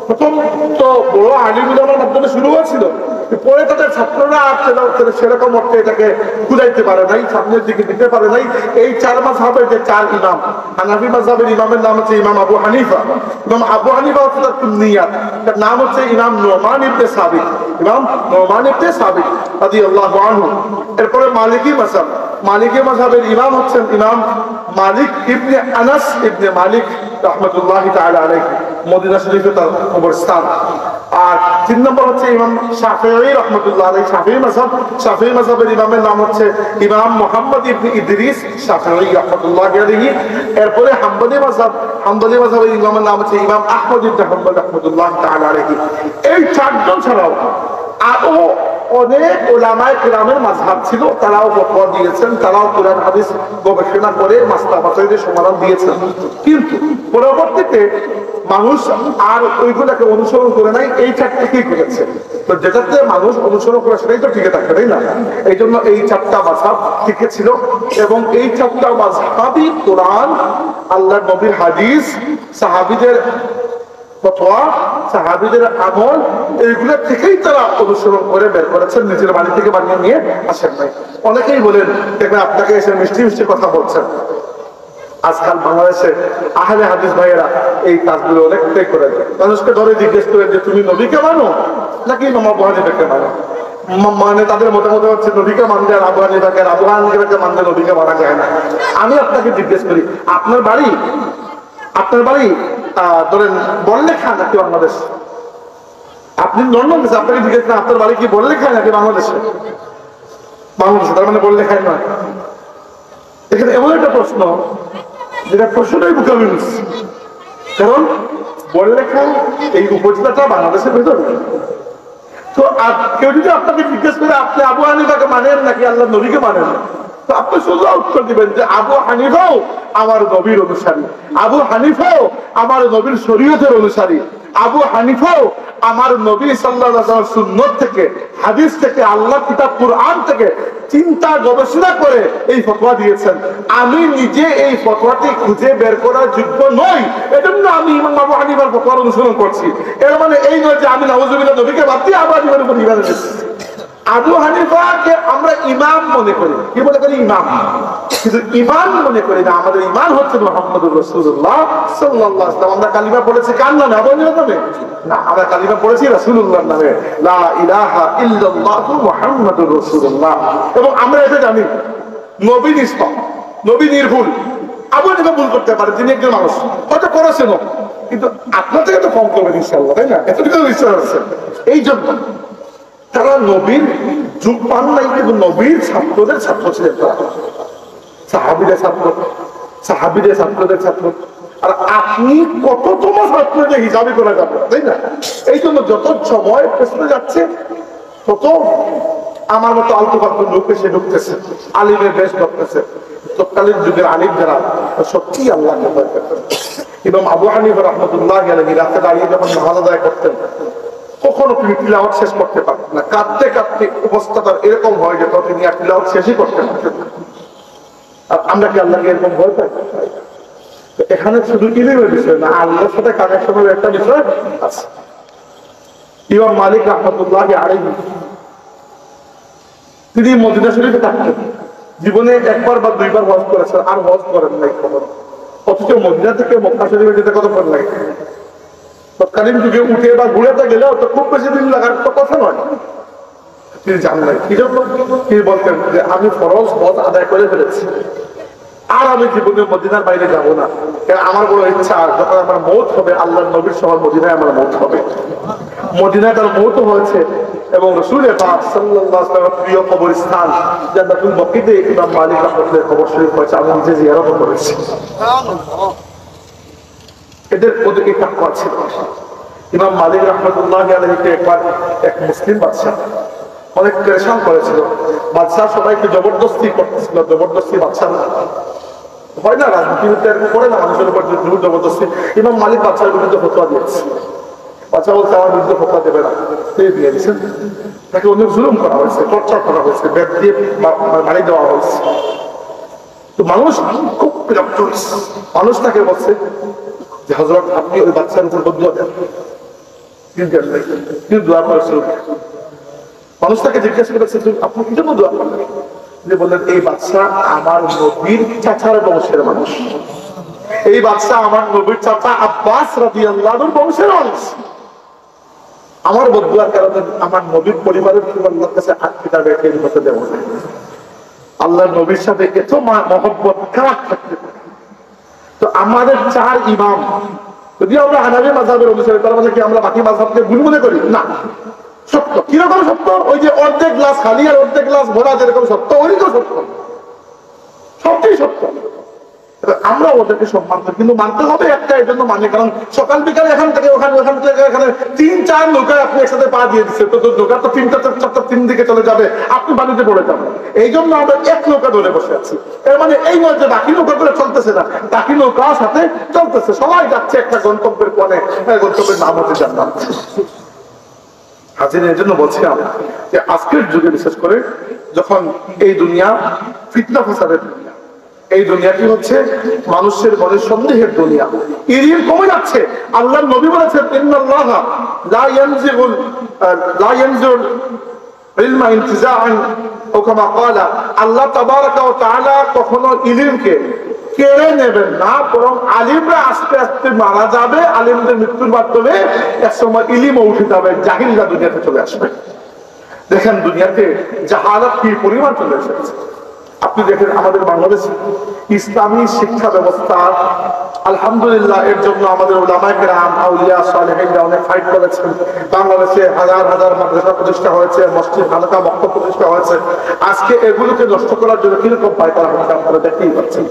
প্রথম তো বড় আলিম উলামার মাধ্যমে শুরু হয়েছিল, পরে তাদের ছাত্ররা সেরকম অর্থে এটাকে বুঝাইতে পারে নাই, সামনের দিকে দিতে পারে নাই। এই চার মাযহাবের যে চার ইমাম, হানাফি মাযহাবের ইমামের নাম হচ্ছে ইমাম আবু হানিফা। ইমাম আবু হানিফা হচ্ছে তার কুনিয়াত, তার নাম হচ্ছে ইমাম নুমান ইবনে সাবিত। ইমাম নুমান ইবনে সাবিত রাদিয়াল্লাহু আনহু। এরপরে মালিকি মাযহাব, মালিকি মাযহাবের ইমাম হচ্ছেন ইমাম মালিক ইবনে আনাস ইবনে মালিক রাহমাতুল্লাহি তাআলা আলাইহি, মদিনা শরীফে তার কবরস্থান। আর 3 নম্বর হচ্ছে ইমাম শাফিঈ রাহমাতুল্লাহ আলাইহি, শাফিঈ মাযহাব। শাফিঈ মাযহাবের ইমামের নাম হচ্ছে ইমাম মুহাম্মদ ইবনে ইদ্রিস শাফিঈ রাহমাতুল্লাহ আলাইহি। এরপরে হাম্বলি মাযহাব, হাম্বলি মাযহাবের ইমামের নাম হচ্ছে ইমাম আহমদ ইবনে হাম্বল রাহমাতুল্লাহ তাআলা আলাইহি। এই চারজন ছাড়াও আরো অনেক উলামায়ে কেরামের মাযহাব ছিল, তারাও ফতোয়া দিয়েছেন, তারাও কোরআন হাদিস গবেষণা করে মাসলা মাসাইলের সমাধান দিয়েছেন। কিন্তু পরবর্তীতে মানুষ আর ওইগুলোকে অনুসরণ করে নাই, এই চারটাকেই করেছে। তো যেটাতে মানুষ অনুসরণ করে সেটাই তো টিকে থাকবে, তাই না? এই জন্য এই চারটা মাযহাব টিকে ছিল, এবং এই চারটা মাযহাবই কোরআন, আল্লাহর নবীর হাদিস, সাহাবীদের ফতোয়া, সাহাবীদের আমল, এইগুলো থেকেই তারা অনুসরণ করে বের করেছেন, নিজের বাড়ি থেকে বানিয়ে নিয়ে আসেন নাই। অনেকেই বলেন, দেখবেন আপনাকে এসে মিষ্টি মিষ্টি কথা বলছেন, আজকাল বাংলাদেশে আহলে হাদিস ভাইয়েরা এই কাজগুলো অনেকটাই করে দেয়। মানুষকে ধরে জিজ্ঞেস করে যে তুমি নবীকে মানো নাকি ইমাম আবু হানিফাকে মানো, মানে তাদের মতামত হচ্ছে নবীকে মানলে আর আবু হানিফাকে, আর আবু হানিফাকে মানলে নবীকে মানা যায় না। আমি আপনাকে জিজ্ঞেস করি, আপনার বাড়ি ধরেন বড়লেখা নাকি বাংলাদেশ? আপনি লন্ডন গেছে, আপনাকে জিজ্ঞেস করেন আপনার বাড়ি কি বড়লেখায় নাকি বাংলাদেশে? বাংলাদেশে, তার মানে বড়লেখায় নয়। এখানে এমন একটা প্রশ্ন যেটা প্রশ্নটাই বুঝাবে, কারণ বড়লেখা এই উপজেলাটা বাংলাদেশের ভেতর। তো কেউ যদি আপনাকে জিজ্ঞেস করে আপনি আবু হানিফাকে মানেন নাকি আল্লাহ নবীকে মানেন, তো আপনি সোজা উত্তর দিবেন যে আবু হানিফাও আমার নবীর অনুসারী, আবু হানিফাও আমার নবীর শরীয়তের অনুসারী, আবু হানিফাও আমার নবী সাল্লাল্লাহু আলাইহি ওয়াসাল্লাম সুন্নাত থেকে, হাদিস থেকে, আল্লাহ কিতাব কুরআন থেকে চিন্তা গবেষণা করে এই ফতোয়া দিয়েছেন। আমি নিজে এই ফতোয়াটি খুঁজে বের করার যোগ্য নই, এজন্য আমি ইমাম আবু হানিফার ফতোয়ার অনুসরণ করছি। এর মানে এই নয় যে আমি নাউজুবিল্লাহ নবীকে বাদ দিয়ে আবু হানিফার উপর ঈমান এনেছি। আবু হানিফাকে আমরা ইমাম মনে করি, কি মনে করি? ইমাম। কিন্তু ইমান মনে করি না। আমাদের ইমান হচ্ছে মুহাম্মদুর রাসূলুল্লাহ সাল্লাল্লাহু আলাইহি ওয়াসাল্লাম। আমরা কালিমা পড়েছি কার নামে? আবু হানিফার নামে না, আমরা কালিমা পড়েছি রাসূলুল্লাহর নামে, লা ইলাহা ইল্লাল্লাহু মুহাম্মাদুর রাসূলুল্লাহ। এবং আমরা এটা জানি নবী নিষ্পাপ, নবী নির্ভুল। আবু হানিফা ভুল করতে পারে, তিনি একজন মানুষ, হয়তো করেছেন, কিন্তু আপনার থেকে তো কম করবেন ইনশাআল্লাহ, তাই না? এতটুকু বিশ্বাস আছে। এই জন্য তারা নবীর যুগ পান নাই, কিন্তু নবীর ছাত্রদের ছাত্র ছিলেন তারা, সাহাবীদের ছাত্রদের ছাত্র। আর আপনি কততম ছাত্র যে হিসাবে করা যাবে, তাই না? এই জন্য যত সময় পেছনে যাচ্ছে তত আমার মতো আলতু ফালতু লোক এসে ঢুকতেছে, আলিমের বেশ ঢুকতেছে। তৎকালীন যুগের আলিম যারা সত্যি আল্লাহকে ভয় করতেন। এবং আবু হানিফা রাহমাতুল্লাহি আলাইহি রাতে দাঁড়িয়ে যখন নামাজ আদায় করতেন, কখনো তিনি তিলাওয়াত শেষ করতে পারতেন না। কাঁদতে কাঁদতে অবস্থাটা এরকম হয় যে তিনি আর তিলাওয়াত শেষই করতে পারতেন না। আর আমরা কি আল্লাহকে এরকম ভয় পাই? এখানে শুধু ইলমের বিষয় না, আল্লাহর সাথে কানেকশনের একটা বিষয় আছে। ইমাম মালিক রাহমাতুল্লাহি আলাইহি তিনি মদিনা শরীফে থাকতেন। জীবনে একবার বা দুইবার হজ করেছেন, আর হজ করেন নাই কখনো। অথচ মদিনা থেকে মক্কা শরীফে যেতে কতক্ষণ লাগে? তৎকালীন যুগে উঠে বা ঘুরেতে গেলেও তো খুব বেশি দিন লাগার তো কথা নয়। তিনি জান নাই, কি জন্য? তিনি বলতেন যে আমি ফরজ হজ আদায় করে ফেলেছি, আর আমি জীবনে মদিনার বাইরে যাব না। আমার বড় ইচ্ছা, যখন আমার মৌত হবে আল্লাহর নবীর সহ মদিনায় আমার মৌত হবে। মদিনায় তার মৌত হয়েছে এবং রাসূল পাক সাল্লাল্লাহু আলাইহি ওয়াসাল্লামের প্রিয় কবরস্থান জান্নাতুল বাকিতে ইমাম মালিক রাহমাতুল্লাহ কবর শরীফ হয়েছে। আমি নিজে জিয়ারত করেছি। এদের ওদেরকে তাকওয়া ছিল। ইমাম মালিক রাহমাতুল্লাহি আলাইহিকে একবার এক মুসলিম বাদশা অনেক পেরেশান করেছিল। বাদশাহ সবাইকে জবরদস্তি করতেছিল, জবরদস্তি বাদশাহ হয় না, রাজনীতিতে করে না মানুষের উপর জোর জবরদস্তি। ইমাম মালিক বাদশার বিরুদ্ধে ফতোয়া দিয়েছে। বাদশাহ বলছে আমার বিরুদ্ধে ফতোয়া দেবে না, তিনি দিয়ে দিয়েছেন। তাকে অনেক জুলুম করা হয়েছে, টর্চার করা হয়েছে, বেদ দিয়ে মারি দেওয়া হয়েছে। তো মানুষ খুব বিরক্ত হয়েছে। মানুষ তাকে বলছে যে হযরত আপনি ওই বাচ্চার উপর বদুয়া দেন, কিন্তু দোয়া করেছিল। মানুষ তাকে জিজ্ঞাসা করেছে আপনি কি জন্য দোয়া করলেন? যে বললেন এই বাচ্চা আমার নবীর চাচার বংশের মানুষ, এই বাচ্চা আমার নবীর চাচা আব্বাস রাদিয়াল্লাহু আনহুর বংশের মানুষ। আমার বদুয়ার কারণে আমার নবীর পরিবারের আল্লাহর কাছে আত্মীয়তা রেখে হতে দেব না। আল্লাহর নবীর সাথে এত মহব্বত কার থাকতে পারে? তো আমাদের চার ইমাম, যদি আমরা হানাফি মাযহাবের অনুসারী, তার মানে কি আমরা বাকি মাযহাবকে ভুল মনে করি? না, সত্য। কিরকম সত্য? ওই যে অর্ধেক গ্লাস খালি আর অর্ধেক গ্লাস ভরা যেরকম সত্য, ওই তো সত্য, সবটাই সত্য। আমরা ওদেরকে সম্মান করি, কিন্তু মানতে হবে একটা, এই জন্য মানে কারণ সকাল বিকাল এখান থেকে ওখানে, ওখান থেকে এখানে 3-4 নৌকায় আপনি একসাথে পা দিয়ে দিচ্ছে, তো নৌকা তো 3টা 3 দিকে চলে যাবে, আপনি বাড়িতে পড়ে যাবেন। এই জন্য আমরা এক নৌকা ধরে বসে আছি। এর মানে এই নয় যে বাকি নৌকা করে চলতেছে না, বাকি নৌকার সাথে চলতেছে, সবাই যাচ্ছে একটা গন্তব্যের কোণে, গন্তব্যের নাম হচ্ছে জান্নাত। হাজির এর জন্য বলছিলাম যে আজকের যুগে বিশেষ করে যখন এই দুনিয়া ফিতনা ফাসাদের দুনিয়া, এই দুনিয়াটি হচ্ছে মানুষের মনে সন্দেহের দুনিয়া, ইলম কমে যাচ্ছে। আল্লাহর নবী বলেছেন ইন্নাল্লাহা লা ইয়ানজিল ইলমা ইনতিজাআন, ও কামা ক্বালা, আল্লাহ তাবারাকা ওয়া তাআলা কখনো ইলমকে কেড়ে নেবেন না, বরং আলিমরা আস্তে আস্তে মারা যাবে, আলিমদের মৃত্যুর মাধ্যমে একসময় ইলিমও উঠে যাবে, জাহিলরা দুনিয়াতে চলে আসবে। দেখেন দুনিয়াতে জাহালাত কি পরিমাণ চলে এসেছে। আপনি দেখেন আমাদের বাংলাদেশে ইসলামী শিক্ষা ব্যবস্থা আলহামদুলিল্লাহ এর জন্য আমাদের উলামায়ে কেরাম আউলিয়া সালেহিনরা অনেক ফাইট করেছেন। বাংলাদেশে হাজার হাজার মাদ্রাসা প্রতিষ্ঠা হয়েছে, মসজিদ খানকা মক্তব প্রতিষ্ঠা হয়েছে। আজকে এগুলোকে নষ্ট করার জন্য কিরকম পায় করা হচ্ছে আপনারা দেখতেই পাচ্ছেন।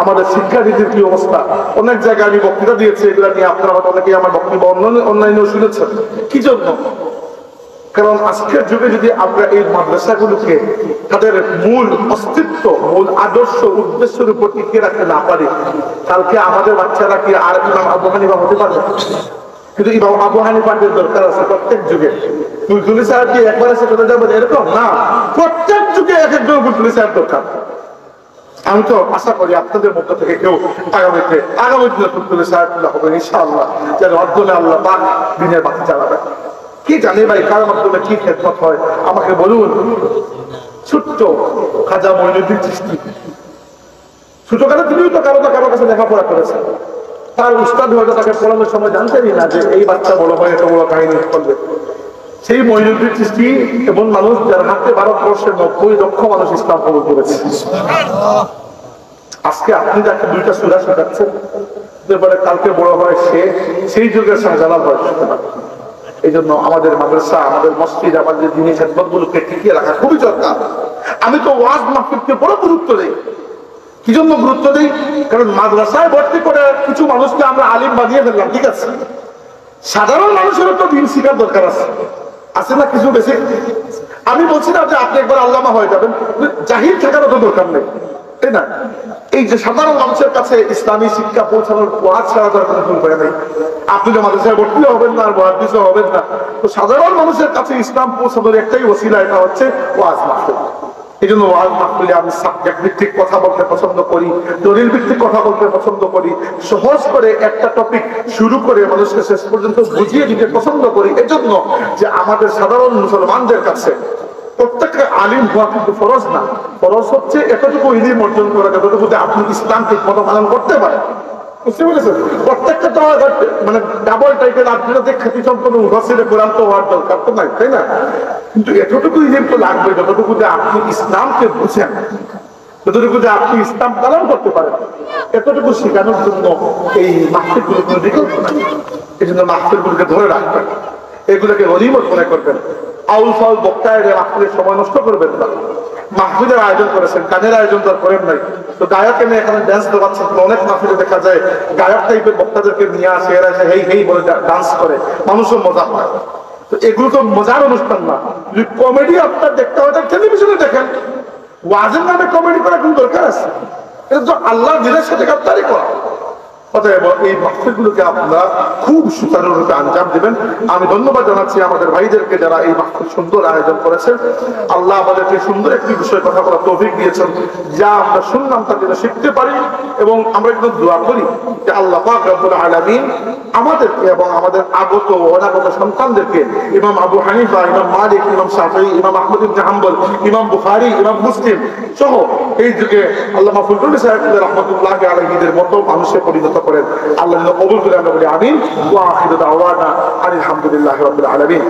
আমাদের শিক্ষানীতির কি অবস্থা, অনেক জায়গায় আমি বক্তৃতা দিয়েছি এগুলা নিয়ে, আপনারা হয়তো অনেকেই আমার বক্তব্য অনলাইনেও শুনেছেন। কি জন্য? কারণ আজকের যুগে যদি আমরা এই মাদ্রাসাগুলোকে তাদের মূল অস্তিত্ব, মূল আদর্শ, উদ্দেশ্যের উপর টিকিয়ে রাখতে না পারি, কালকে আমাদের বাচ্চারা কি আর ইমাম আবু হানিফা হতে পারবে? কিন্তু ইমাম আবু হানিফার দরকার আছে প্রত্যেক যুগে। বুলবুলি সাহেব কি একবার এসে চলে যাবেন এরকম না, প্রত্যেক যুগে এক একজন বুলবুলি সাহেব দরকার। আমি তো আশা করি আপনাদের মধ্য থেকে কেউ আগামী দিনে বুলবুলি সাহেব হবে ইনশাআল্লাহ, যেন অর্জনে আল্লাহ পাক দিনের বাতি চালাবে। কি জানি ভাই কার মাধ্যমে কি খেদমত হয় আমাকে বলুন। ছোট্ট খাজা মঈনুদ্দিন চিশতি, ছোটখাটো তিনিও তো কারো কাছে লেখাপড়া করেছেন। তার উস্তাদ হয়তো তাকে পড়ানোর সময় জানতেনই না যে এই বাচ্চা বড় হয় এত বড় কাহিনী করবে। সেই মঈনুদ্দিন চিশতি এমন মানুষ যার হাতে ভারতবর্ষের 90 লক্ষ মানুষ ইসলাম কবুল করেছে। আজকে আপনি যাকে 2টা সূরা শেখাচ্ছেন, এরপরে কালকে বড় হয় সে সেই যুগের শাহজালাল হয়। এই জন্য আমাদের মাদ্রাসা, আমাদের মসজিদ, আমাদের দিনী খেদমতগুলোকে টিকিয়ে রাখা খুবই দরকার। আমি তো ওয়াজ মাহফিলকে বড় গুরুত্ব দেই। কি জন্য গুরুত্ব দেই? কারণ মাদ্রাসায় ভর্তি করে কিছু মানুষকে আমরা আলিম বানিয়ে ফেললাম, ঠিক আছে, সাধারণ মানুষেরও তো দিন শিখার দরকার আছে না কিছু বেশি। আমি বলছি না যে আপনি একবার আল্লামা হয়ে যাবেন, জাহিল থাকারও তো দরকার নেই, তাই না? এই যে সাধারণ মানুষের কাছে ইসলামী শিক্ষা পৌঁছানোর ওয়াজ ছাড়া দরকার কোনো উপায় নেই। আপনি তো মাদ্রাসায় ভর্তিও হবেন না আর মুহাদ্দিসও হবেন না, তো সাধারণ মানুষের কাছে ইসলাম পৌঁছানোর একটাই ওসিলা, এটা হচ্ছে ওয়াজ মাহফিল। এই জন্য ওয়াজ মাহফিলে আমি সাবজেক্ট ভিত্তিক কথা বলতে পছন্দ করি, দলিল ভিত্তিক কথা বলতে পছন্দ করি, সহজ করে একটা টপিক শুরু করে মানুষকে শেষ পর্যন্ত বুঝিয়ে দিতে পছন্দ করি। এজন্য যে আমাদের সাধারণ মুসলমানদের কাছে প্রত্যেকটা আলিম হওয়া কিন্তু ফরজ না, ফরজ হচ্ছে এতটুকু ইলম অর্জন করা যতটুকু আপনি ইসলাম ঠিক মতো পালন করতে পারেন। বুঝতে পেরেছেন? প্রত্যেকটা তো মানে ডাবল টাইটেল আপনাদের খ্যাতি সম্পন্ন মুফাসসিরে কোরআন তো হওয়ার দরকার তো নাই, তাই না? কিন্তু এতটুকু ইলম তো লাগবে যতটুকু আপনি ইসলামকে বুঝেন, যতটুকু আপনি ইসলাম পালন করতে পারেন, এতটুকু শেখানোর জন্য এই মাহফিলগুলো কোনো বিকল্প নাই। এই জন্য মাহফিলগুলোকে ধরে রাখবেন, এগুলোকে গনিমত মনে করবেন। আউল ফাউল বক্তায় মাহফিলের সময় নষ্ট করবেন না। মাহফিলের আয়োজন করেছেন, গানের আয়োজন তো করেন নাই, তো গায়ক এনে এখানে ড্যান্স দেওয়াচ্ছেন। অনেক মাহফিলে দেখা যায় গায়ক টাইপের বক্তাদেরকে নিয়ে আসে, এরা এসে হেই হেই বলে ডান্স করে, মানুষও মজা পায়। তো এগুলো তো মজার অনুষ্ঠান না। যদি কমেডি আপনার দেখতে হয় টেলিভিশনে দেখেন, ওয়াজের নামে কমেডি করার কোন দরকার আছে? এটা তো আল্লাহর দিনের সাথে গাদ্দারি করা। অতএব এই মাহফিলগুলোকে আপনারা খুব সুচারুরূপে আঞ্জাম দিবেন। আমি ধন্যবাদ জানাচ্ছি আমাদের ভাইদেরকে যারা এই মাহফিল সুন্দর আয়োজন করেছেন। আল্লাহ আমাদেরকে সুন্দর একটি বিষয়ে কথা বলার তৌফিক দিয়েছেন, যা আমরা শুনলাম তা যেন শিখতে পারি। এবং আমরা একটু দোয়া করি যে আল্লাহ পাক রব্বুল আলামিন আমাদেরকে এবং আমাদের আগত অনাগত সন্তানদেরকে ইমাম আবু হানিফা, ইমাম মালিক, ইমাম শাফিঈ, ইমাম আহমদ ইবনে হাম্বল, ইমাম বুখারী, ইমাম মুসলিম সহ এই যুগে আল্লামা ফজলুল সাহেব রাহমাতুল্লাহ আলাইহিদের মতো মানুষে পরিণত করেন। আল্লাহ কবুল করে আমরা বলি আমিন। ওয়া আখিরু দাওয়ানা আলহামদুলিল্লাহি রাব্বিল আলামিন।